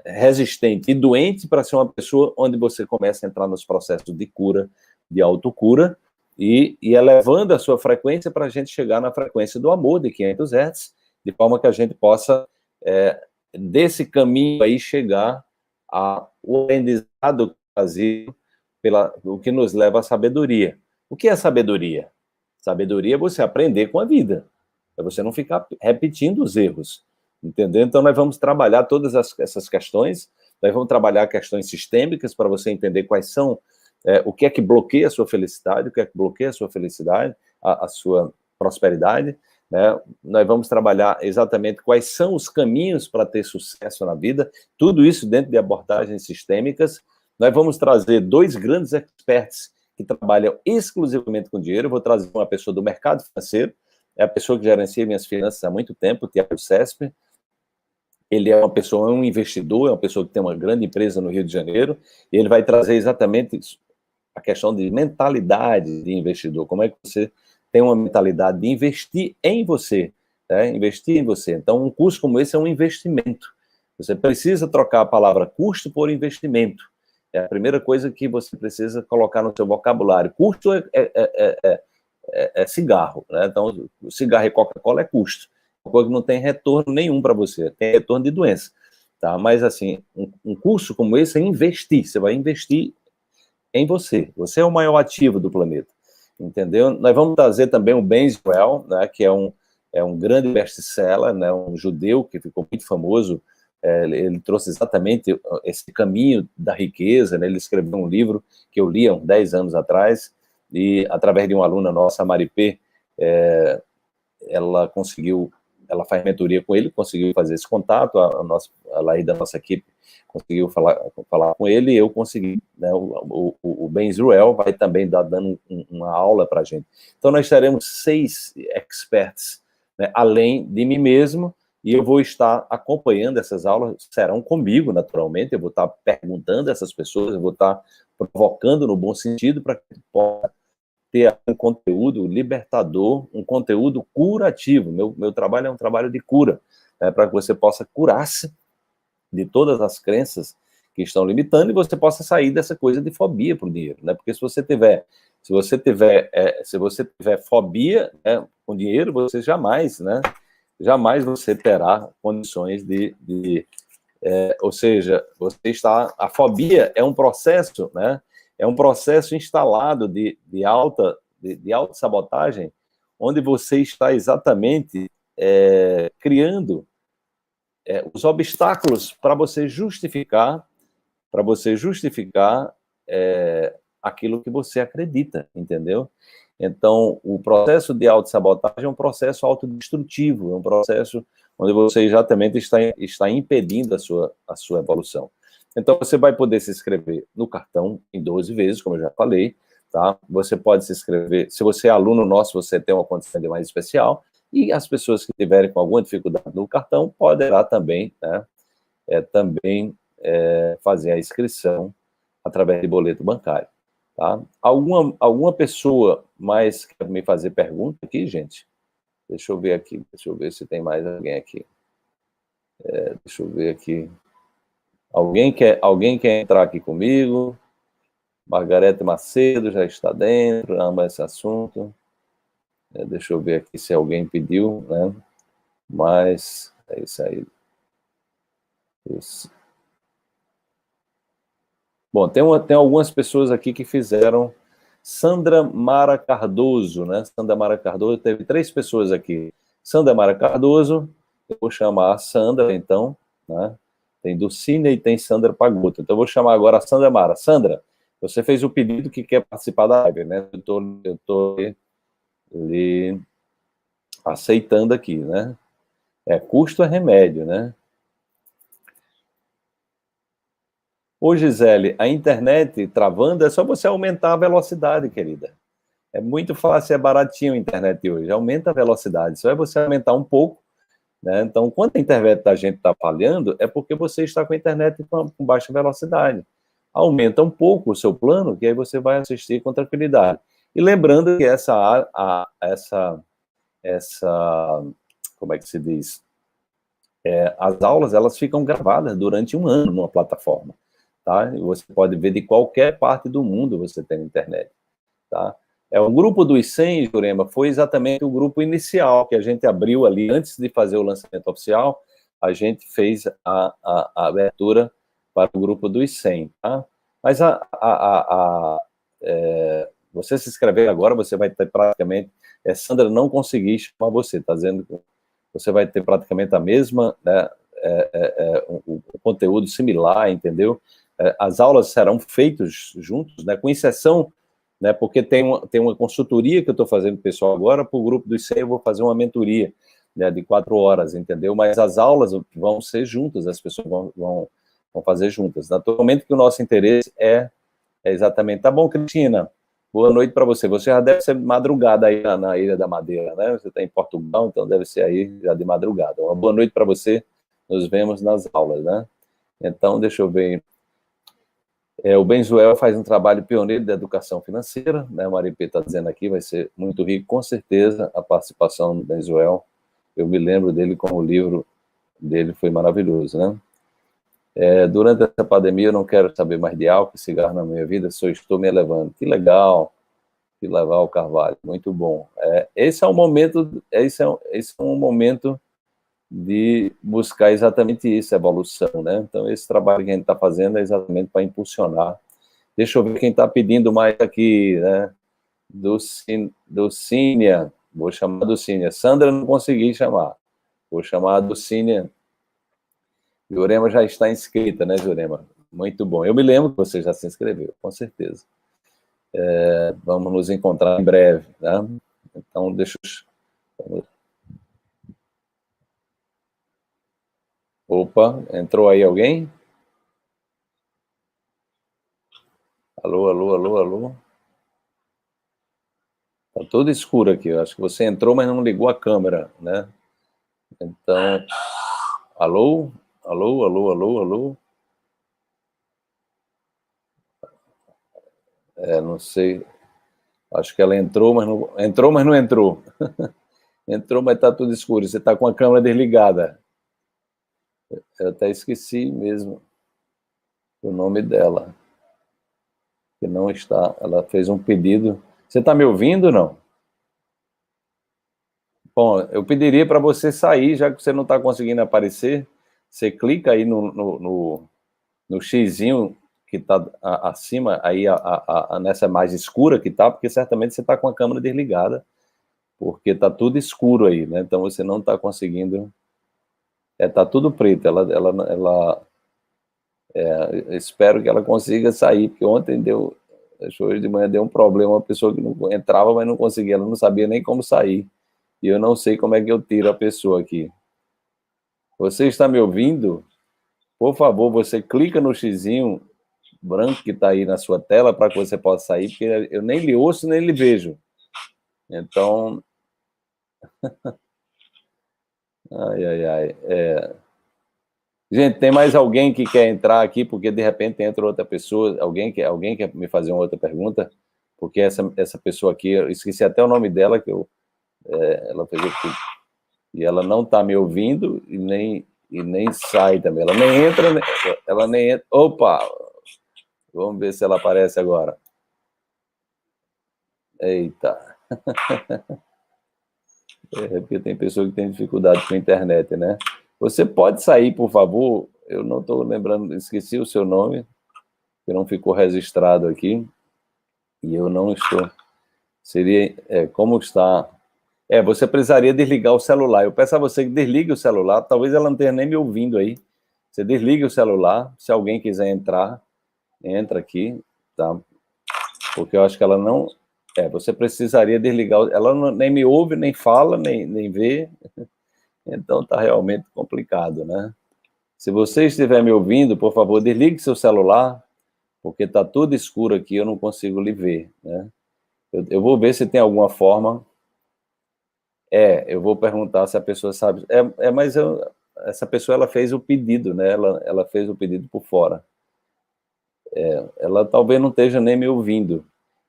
resistente e doente para ser uma pessoa onde você começa a entrar nos processos de cura, de autocura, e elevando a sua frequência para a gente chegar na frequência do amor de 500 Hz, de forma que a gente possa, desse caminho aí, chegar ao aprendizado vazio, o que nos leva à sabedoria. O que é sabedoria? Sabedoria é você aprender com a vida, é você não ficar repetindo os erros, entendeu? Então, nós vamos trabalhar todas essas questões, nós vamos trabalhar questões sistêmicas para você entender quais são o que é que bloqueia a sua felicidade, o que é que bloqueia a sua felicidade, a sua prosperidade, né? Nós vamos trabalhar exatamente quais são os caminhos para ter sucesso na vida, tudo isso dentro de abordagens sistêmicas. Nós vamos trazer 2 grandes experts que trabalham exclusivamente com dinheiro. Eu vou trazer uma pessoa do mercado financeiro, é a pessoa que gerencia minhas finanças há muito tempo, o Tiago Cesp, Ele é uma pessoa, é um investidor, é uma pessoa que tem uma grande empresa no Rio de Janeiro, e ele vai trazer exatamente isso, a questão de mentalidade de investidor. Como é que você tem uma mentalidade de investir em você, né? Investir em você. Então, um curso como esse é um investimento. Você precisa trocar a palavra custo por investimento. É a primeira coisa que você precisa colocar no seu vocabulário. Custo é cigarro, né? Então, cigarro e Coca-Cola é custo. Uma coisa que não tem retorno nenhum para você, tem retorno de doença. Tá? Mas, assim, um curso como esse é investir. Você vai investir em você. Você é o maior ativo do planeta. Entendeu? Nós vamos trazer também o Ben Israel, né, que é um grande best-seller, né, um judeu que ficou muito famoso. Ele trouxe exatamente esse caminho da riqueza, né? Ele escreveu um livro que eu li há uns 10 anos atrás, e através de uma aluna nossa, a Maripê, ela faz mentoria com ele, conseguiu fazer esse contato, ela aí da nossa equipe conseguiu falar com ele, e eu consegui, né? O Ben Israel vai também dando uma aula para a gente. Então, nós teremos 6 experts, né, além de mim mesmo, e eu vou estar acompanhando essas aulas, serão comigo, naturalmente, eu vou estar perguntando a essas pessoas, eu vou estar provocando no bom sentido, para que possa ter um conteúdo libertador, um conteúdo curativo. Meu trabalho é um trabalho de cura, né, para que você possa curar-se de todas as crenças que estão limitando, e você possa sair dessa coisa de fobia para o dinheiro, né? Porque se você tiver fobia, né, com dinheiro, você jamais você terá condições ou seja, a fobia é um processo, né? É um processo instalado de autossabotagem, onde você está exatamente criando os obstáculos para você justificar aquilo que você acredita, entendeu? Então, o processo de autossabotagem é um processo autodestrutivo, é um processo onde você exatamente está impedindo a sua evolução. Então, você vai poder se inscrever no cartão em 12 vezes, como eu já falei, tá? Você pode se inscrever, se você é aluno nosso, você tem uma condição de mais especial, e as pessoas que tiverem com alguma dificuldade no cartão poderá também, né, fazer a inscrição através de boleto bancário. Tá? Alguma pessoa mais quer me fazer pergunta aqui, gente? Deixa eu ver aqui, deixa eu ver se tem mais alguém aqui. Deixa eu ver aqui. Alguém quer entrar aqui comigo? Margarete Macedo já está dentro, ama esse assunto. Deixa eu ver aqui se alguém pediu, né? Mas é isso aí. Isso. Bom, tem algumas pessoas aqui que fizeram. Sandra Mara Cardoso, né? Sandra Mara Cardoso, teve 3 pessoas aqui. Sandra Mara Cardoso, eu vou chamar a Sandra, então, né? Tem Dulcine e tem Sandra Pagotto. Então, eu vou chamar agora a Sandra Mara. Sandra, você fez o pedido que quer participar da live, né? Eu estou lhe aceitando aqui, né? Custo é remédio, né? Ô, Gisele, a internet travando, é só você aumentar a velocidade, querida. É muito fácil, é baratinho a internet hoje. Aumenta a velocidade, só é você aumentar um pouco, né? Então, quando a internet da gente está falhando, é porque você está com a internet com baixa velocidade. Aumenta um pouco o seu plano, que aí você vai assistir com tranquilidade. E lembrando que como é que se diz? As aulas, elas ficam gravadas durante 1 ano numa plataforma, tá? E você pode ver de qualquer parte do mundo, você tem internet, tá? O grupo dos 100, Jurema, foi exatamente o grupo inicial que a gente abriu ali, antes de fazer o lançamento oficial, a gente fez a abertura para o grupo dos 100, tá? Mas você se inscrever agora, você vai ter praticamente... Sandra, não consegui chamar você, tá dizendo que você vai ter praticamente a mesma, né, o conteúdo similar, entendeu? As aulas serão feitas juntos, né, com exceção, né, porque tem uma consultoria que eu estou fazendo com o pessoal agora, para o grupo dos 100 eu vou fazer uma mentoria, né, de 4 horas, entendeu? Mas as aulas vão ser juntas, as pessoas vão fazer juntas. Naturalmente que o nosso interesse é exatamente... Tá bom, Cristina? Boa noite para você. Você já deve ser madrugada aí na Ilha da Madeira, né? Você está em Portugal, então deve ser aí já de madrugada. Uma boa noite para você, nos vemos nas aulas, né? Então, deixa eu ver. O Benzuel faz um trabalho pioneiro de educação financeira, né? O Maripê está dizendo aqui, vai ser muito rico, com certeza, a participação do Benzuel. Eu me lembro dele como o livro dele foi maravilhoso, né? Durante essa pandemia, eu não quero saber mais de álcool e cigarro na minha vida, só estou me elevando. Que legal, Carvalho, muito bom. Esse é um momento, esse é um momento de buscar exatamente isso, evolução, né? Então, esse trabalho que a gente está fazendo é exatamente para impulsionar. Deixa eu ver quem está pedindo mais aqui, né? Do Cínia, vou chamar do Cínia. Sandra, não consegui chamar. Vou chamar do Cínia. Jurema já está inscrita, né, Jurema? Muito bom. Eu me lembro que você já se inscreveu, com certeza. Vamos nos encontrar em breve, né? Então, deixa eu... Opa, entrou aí alguém? Alô, alô, alô, alô. Tá tudo escuro aqui. Eu acho que você entrou, mas não ligou a câmera, né? Então, alô, alô, alô, alô, alô. Não sei. Acho que ela entrou, mas não entrou. Entrou, mas tá tudo escuro. Você tá com a câmera desligada. Eu até esqueci mesmo o nome dela. Que não está. Ela fez um pedido. Você está me ouvindo ou não? Bom, eu pediria para você sair, já que você não está conseguindo aparecer. Você clica aí no xizinho que está acima, aí nessa mais escura que está, porque certamente você está com a câmera desligada, porque está tudo escuro aí, né? Então você não está conseguindo. Está tudo preto. Espero que ela consiga sair, porque ontem hoje de manhã deu um problema, uma pessoa que não entrava, mas não conseguia, ela não sabia nem como sair. E eu não sei como é que eu tiro a pessoa aqui. Você está me ouvindo? Por favor, você clica no xizinho branco que está aí na sua tela para que você possa sair, porque eu nem lhe ouço, nem lhe vejo. Então... Ai. Gente, tem mais alguém que quer entrar aqui, porque de repente entra outra pessoa, alguém quer me fazer uma outra pergunta, porque essa pessoa aqui, eu esqueci até o nome dela, que ela fez tudo. E ela não está me ouvindo e nem sai também. Ela nem entra. Opa! Vamos ver se ela aparece agora. Eita! Porque tem pessoa que tem dificuldade com a internet, né? Você pode sair, por favor? Eu não estou lembrando, esqueci o seu nome, que não ficou registrado aqui. E eu não estou. Seria, como está... você precisaria desligar o celular. Eu peço a você que desligue o celular, talvez ela não esteja nem me ouvindo aí. Você desligue o celular, se alguém quiser entrar, entra aqui, tá? Porque eu acho que ela não... você precisaria desligar... Ela nem me ouve, nem fala, nem vê. Então tá realmente complicado, né? Se você estiver me ouvindo, por favor, desligue seu celular, porque tá tudo escuro aqui, eu não consigo lhe ver, né? Eu vou ver se tem alguma forma... eu vou perguntar se a pessoa sabe... mas essa pessoa, ela fez o pedido, né? Ela fez o pedido por fora. Ela talvez não esteja nem me ouvindo.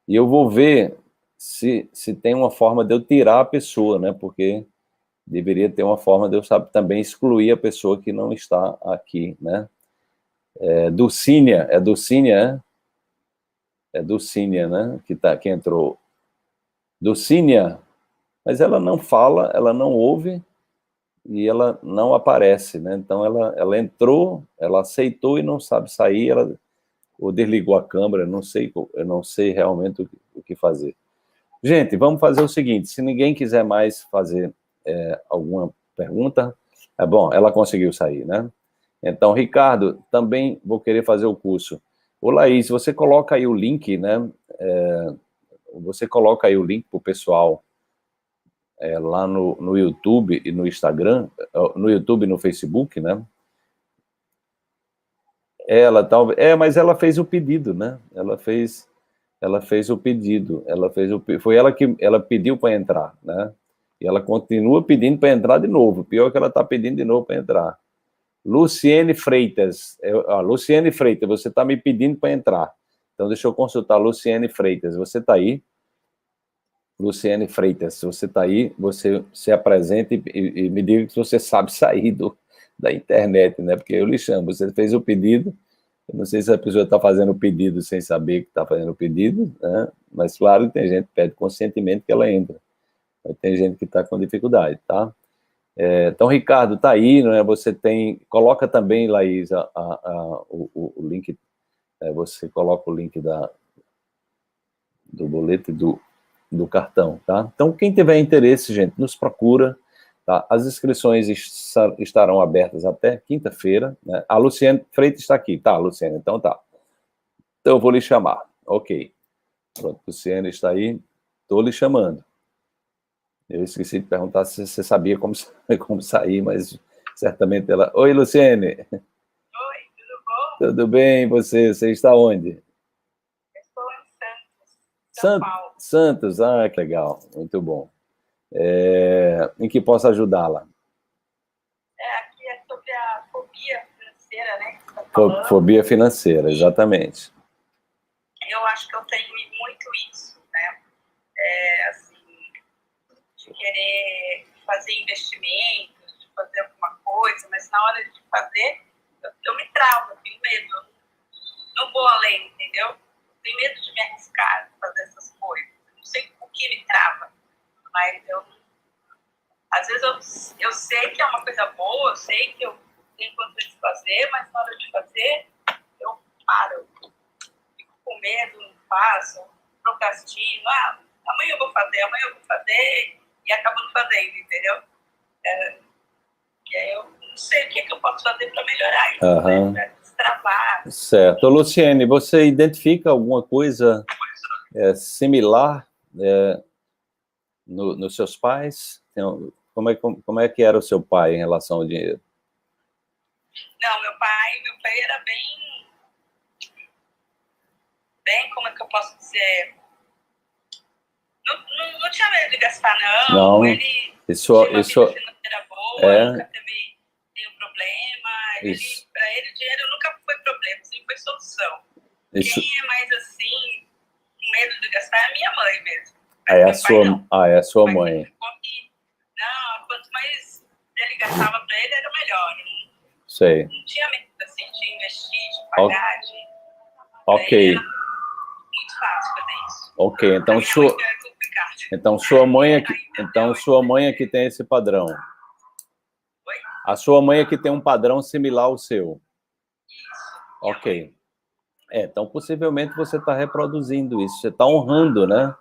E eu vou ver se tem uma forma de eu tirar a pessoa, né? Porque deveria ter uma forma de eu também excluir a pessoa que não está aqui, né? Dulcínia, Dulcínia, Dulcínia, né? Que entrou. Dulcínia, mas ela não fala, ela não ouve e ela não aparece, né? Então ela entrou, ela aceitou e não sabe sair, ou desligou a câmera, eu não sei realmente o que fazer. Gente, vamos fazer o seguinte, se ninguém quiser mais fazer alguma pergunta, bom, ela conseguiu sair, né? Então, Ricardo, também vou querer fazer o curso. Ô, Laís, você coloca aí o link, né? Você coloca aí o link para o pessoal lá no YouTube e no Instagram, no YouTube e no Facebook, né? Mas ela fez o pedido, né? Ela fez o pedido, foi ela que pediu para entrar, né? E ela continua pedindo para entrar de novo. Pior que ela está pedindo de novo para entrar. Luciene Freitas. Luciene Freitas, você está me pedindo para entrar. Então, deixa eu consultar. Luciene Freitas, você está aí? Luciene Freitas, se você está aí, você se apresente e me diga que você sabe sair da internet, né? Porque eu lhe chamo, você fez o pedido, eu não sei se a pessoa está fazendo o pedido sem saber que está fazendo o pedido, né? Mas claro que tem gente que pede consentimento que ela entra. Mas tem gente que está com dificuldade, tá? Então, Ricardo, está aí, né? Você tem... Coloca também, Laís, o link, você coloca o link do boleto e do cartão, tá? Então, quem tiver interesse, gente, nos procura, tá? As inscrições estarão abertas até quinta-feira, né? A Luciane Freitas está aqui, tá, Luciane? Então tá. Então eu vou lhe chamar, ok. Pronto, Luciane está aí, estou lhe chamando. Eu esqueci de perguntar se você sabia como sair, mas certamente ela... Oi, Luciane. Oi, tudo bom? Tudo bem, você está onde? Estou em Santos, São Paulo. Santos, que legal, muito bom. Em que posso ajudá-la? Aqui é sobre a fobia financeira, né? Que você tá falando. Fobia financeira, exatamente. Eu acho que eu tenho muito isso, né? Assim, de querer fazer investimentos, de fazer alguma coisa, mas na hora de fazer, eu me travo, eu tenho medo. Eu não vou além, entendeu? Eu tenho medo de me arriscar, de fazer essas coisas. Eu não sei o que me trava, mas às vezes eu sei que é uma coisa boa, eu sei que eu tenho condições de fazer, mas na hora de fazer, eu paro. Fico com medo, não faço, procrastino. Amanhã eu vou fazer, e acabo não fazendo, entendeu? E aí eu não sei o que eu posso fazer para melhorar isso, né? Para destravar. Certo. Luciene, você identifica alguma coisa similar nos seus pais? Como é que era o seu pai em relação ao dinheiro? Não, meu pai era bem, como é que eu posso dizer? Não tinha medo de gastar, não. Não. Ele tinha uma vida financeira boa, nunca teve nenhum problema. Para ele, o dinheiro nunca foi problema, sempre foi solução. Quem é mais assim, com medo de gastar, é a minha mãe mesmo. É a sua mãe. Não, quanto mais ele gastava para ele, era melhor. Sei. Não tinha medo assim, de investir, de pagar, Ok. Era muito fácil fazer isso. Ok, então sua mãe é que tem esse padrão. Oi? A sua mãe é que tem um padrão similar ao seu. Isso. Ok. Então possivelmente você está reproduzindo isso, você está honrando, né?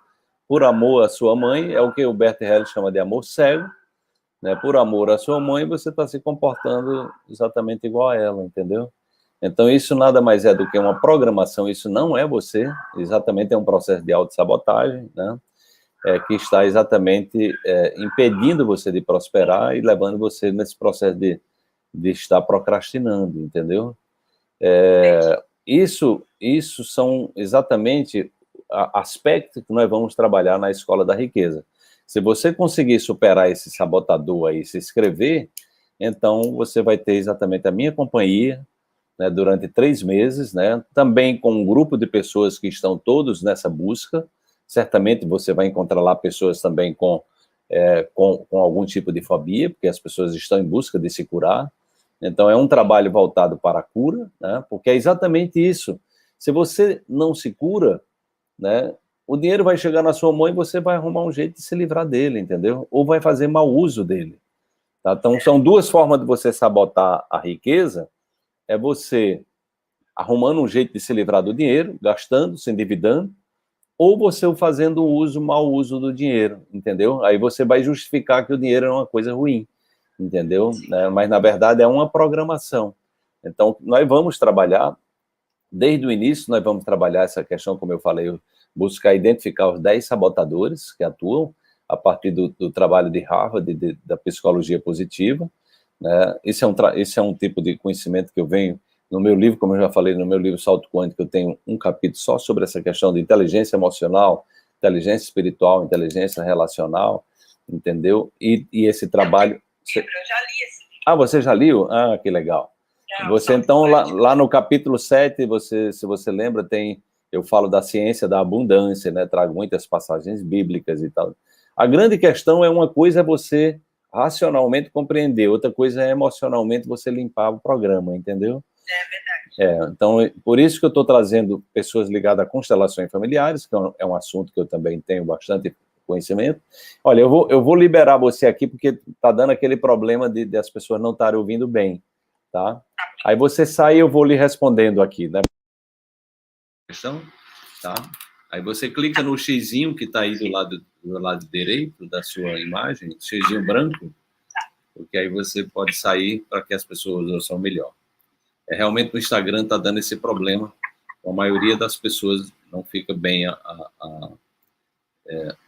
Por amor à sua mãe, é o que o Bert Hellinger chama de amor cego, né? Por amor à sua mãe, você está se comportando exatamente igual a ela, entendeu? Então, isso nada mais é do que uma programação, isso não é você, exatamente é um processo de autossabotagem, né? Que está exatamente impedindo você de prosperar e levando você nesse processo de estar procrastinando, entendeu? Isso são exatamente aspectos que nós vamos trabalhar na Escola da Riqueza. Se você conseguir superar esse sabotador aí, se inscrever, então você vai ter exatamente a minha companhia, né, durante 3 meses, né, também com um grupo de pessoas que estão todos nessa busca. Certamente você vai encontrar lá pessoas também com algum tipo de fobia, porque as pessoas estão em busca de se curar. Então, é um trabalho voltado para a cura, né, porque é exatamente isso. Se você não se cura, né, o dinheiro vai chegar na sua mão e você vai arrumar um jeito de se livrar dele, entendeu? Ou vai fazer mau uso dele. Tá? Então, são 2 formas de você sabotar a riqueza. É você arrumando um jeito de se livrar do dinheiro, gastando, se endividando, ou você fazendo mau uso do dinheiro, entendeu? Aí você vai justificar que o dinheiro é uma coisa ruim, entendeu? Mas, na verdade, é uma programação. Então, nós vamos trabalhar, desde o início, nós vamos trabalhar essa questão, como eu falei, buscar identificar os 10 sabotadores que atuam a partir do trabalho de Harvard, da psicologia positiva, né? Esse é um tipo de conhecimento que eu venho no meu livro, como eu já falei, no meu livro Salto Quântico, eu tenho um capítulo só sobre essa questão de inteligência emocional, inteligência espiritual, inteligência relacional, entendeu? E esse trabalho... Eu já li esse livro. Ah, você já leu? Ah, que legal. Você, então, lá no capítulo 7, se você lembra, eu falo da ciência da abundância, né? Trago muitas passagens bíblicas e tal. A grande questão uma coisa é você racionalmente compreender, outra coisa é emocionalmente você limpar o programa, entendeu? É verdade. Então, por isso que eu estou trazendo pessoas ligadas a constelações familiares, que é um assunto que eu também tenho bastante conhecimento. Olha, eu vou liberar você aqui, porque está dando aquele problema de as pessoas não estarem ouvindo bem, tá? Aí você sai e eu vou lhe respondendo aqui, né? Questão, tá? Aí você clica no xizinho que está aí do lado direito da sua imagem, xizinho branco, porque aí você pode sair para que as pessoas ouçam melhor. Realmente o Instagram está dando esse problema, a maioria das pessoas não fica bem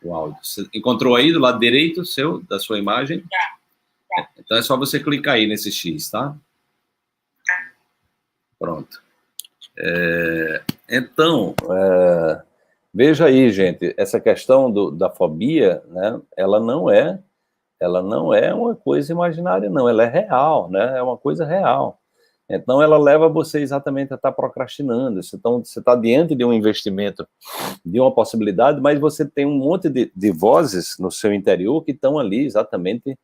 o áudio. Você encontrou aí do lado direito da sua imagem? Já. Então é só você clicar aí nesse X, tá? Pronto. Então, veja aí, gente, essa questão da fobia, né, ela não é uma coisa imaginária, não, ela é real, né, é uma coisa real. Então, ela leva você exatamente a estar procrastinando. Então, você está diante de um investimento, de uma possibilidade, mas você tem um monte de vozes no seu interior que estão ali exatamente,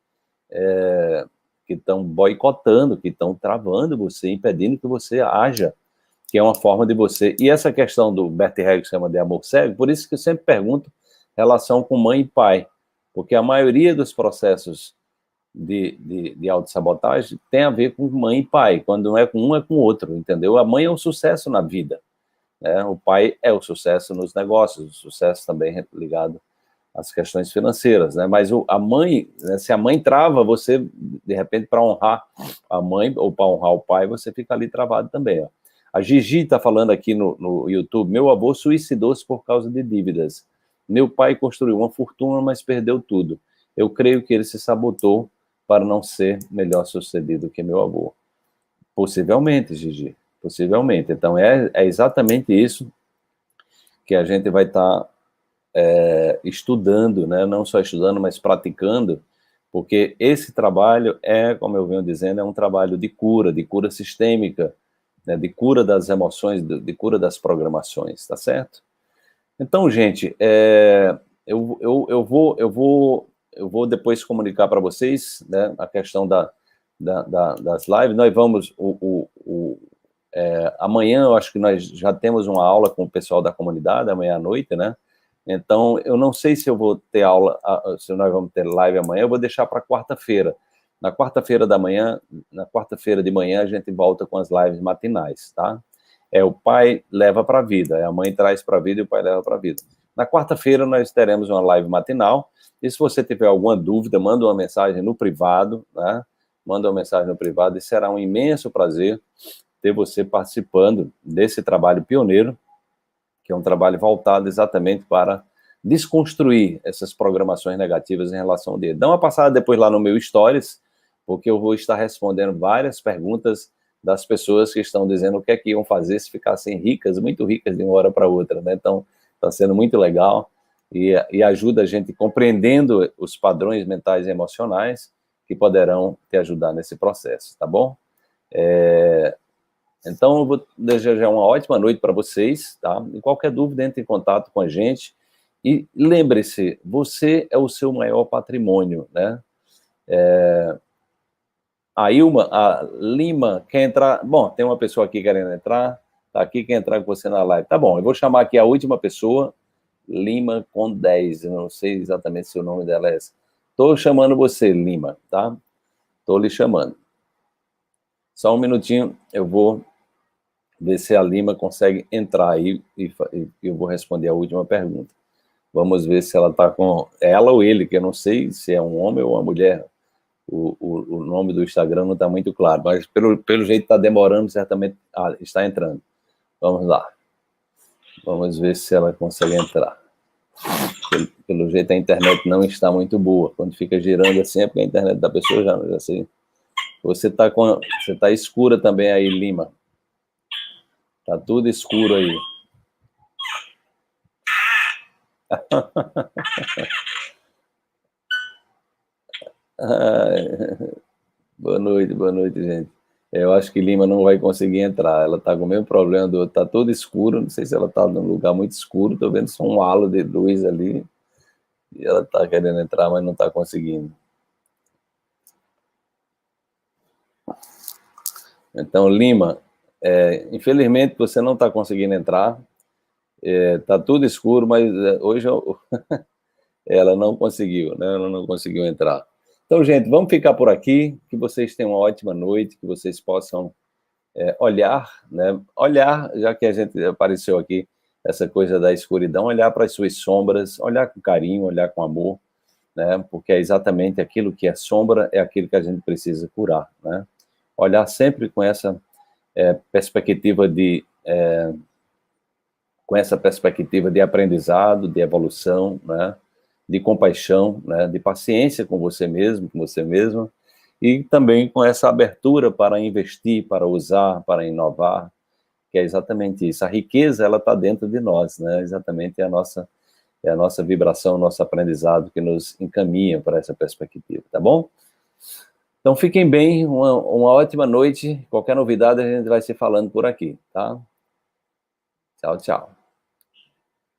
que estão boicotando, que estão travando você, impedindo que você haja, que é uma forma de você... E essa questão do Bert Hellinger chama de amor cego, por isso que eu sempre pergunto relação com mãe e pai, porque a maioria dos processos de autossabotagem tem a ver com mãe e pai, quando não é com um, é com o outro, entendeu? A mãe é um sucesso na vida, né? O pai é o sucesso nos negócios, o sucesso também ligado às questões financeiras, né? Mas a mãe, né, se a mãe trava, você, de repente, para honrar a mãe ou para honrar o pai, você fica ali travado também, ó. A Gigi está falando aqui no YouTube, meu avô suicidou-se por causa de dívidas. Meu pai construiu uma fortuna, mas perdeu tudo. Eu creio que ele se sabotou para não ser melhor sucedido que meu avô. Possivelmente, Gigi, possivelmente. Então, é exatamente isso que a gente vai estar estudando, né? Não só estudando, mas praticando, porque esse trabalho como eu venho dizendo, é um trabalho de cura sistêmica, né? De cura das emoções, de cura das programações, tá certo? Então, gente, eu vou depois comunicar para vocês, né, a questão das lives. Nós vamos, amanhã, eu acho que nós já temos uma aula com o pessoal da comunidade, amanhã à noite, né? Então, eu não sei se eu vou ter aula, se nós vamos ter live amanhã, eu vou deixar para quarta-feira. Na quarta-feira de manhã, a gente volta com as lives matinais, tá? O pai leva para a vida, a mãe traz para a vida e o pai leva para a vida. Na quarta-feira nós teremos uma live matinal, e se você tiver alguma dúvida, manda uma mensagem no privado, né? Manda uma mensagem no privado, e será um imenso prazer ter você participando desse trabalho pioneiro, que é um trabalho voltado exatamente para desconstruir essas programações negativas em relação ao dedo. Dá uma passada depois lá no meu Stories, porque eu vou estar respondendo várias perguntas das pessoas que estão dizendo o que é que iam fazer se ficassem ricas, muito ricas de uma hora para outra, né? Então, está sendo muito legal e ajuda a gente compreendendo os padrões mentais e emocionais que poderão te ajudar nesse processo, tá bom? Então, eu vou desejar uma ótima noite para vocês, tá? E qualquer dúvida, entre em contato com a gente. E lembre-se, você é o seu maior patrimônio, né? A Lima quer entrar... Bom, tem uma pessoa aqui querendo entrar, tá aqui, quer entrar com você na live. Tá bom, eu vou chamar aqui a última pessoa, Lima com 10, eu não sei exatamente se o nome dela é esse. Estou chamando você, Lima, tá? Estou lhe chamando. Só um minutinho, eu vou ver se a Lima consegue entrar aí e eu vou responder a última pergunta. Vamos ver se ela está com... Ela ou ele, que eu não sei se é um homem ou uma mulher. O nome do Instagram não está muito claro, mas pelo jeito está demorando, certamente está entrando. Vamos lá. Vamos ver se ela consegue entrar. Pelo jeito a internet não está muito boa. Quando fica girando assim é porque a internet da pessoa já sei. Você está escura também aí, Lima. Tá tudo escuro aí. boa noite, gente. Eu acho que Lima não vai conseguir entrar. Ela está com o mesmo problema do outro. Está tudo escuro. Não sei se ela está num lugar muito escuro. Estou vendo só um halo de luz ali. E ela está querendo entrar, mas não está conseguindo. Então, Lima, infelizmente você não está conseguindo entrar. Está tudo escuro, mas hoje ela não conseguiu, né? Ela não conseguiu entrar. Então, gente, vamos ficar por aqui. Que vocês tenham uma ótima noite, que vocês possam olhar, né? Olhar, já que a gente apareceu aqui, essa coisa da escuridão, olhar para as suas sombras, olhar com carinho, olhar com amor, né? Porque é exatamente aquilo que é sombra, é aquilo que a gente precisa curar, né? Olhar sempre com essa perspectiva de aprendizado, de evolução, né? De compaixão, né? De paciência com você mesmo, com você mesma, e também com essa abertura para investir, para usar, para inovar, que é exatamente isso. A riqueza, ela está dentro de nós, né? Exatamente a nossa vibração, o nosso aprendizado que nos encaminha para essa perspectiva, tá bom? Então, fiquem bem, uma ótima noite. Qualquer novidade, a gente vai se falando por aqui, tá? Tchau, tchau.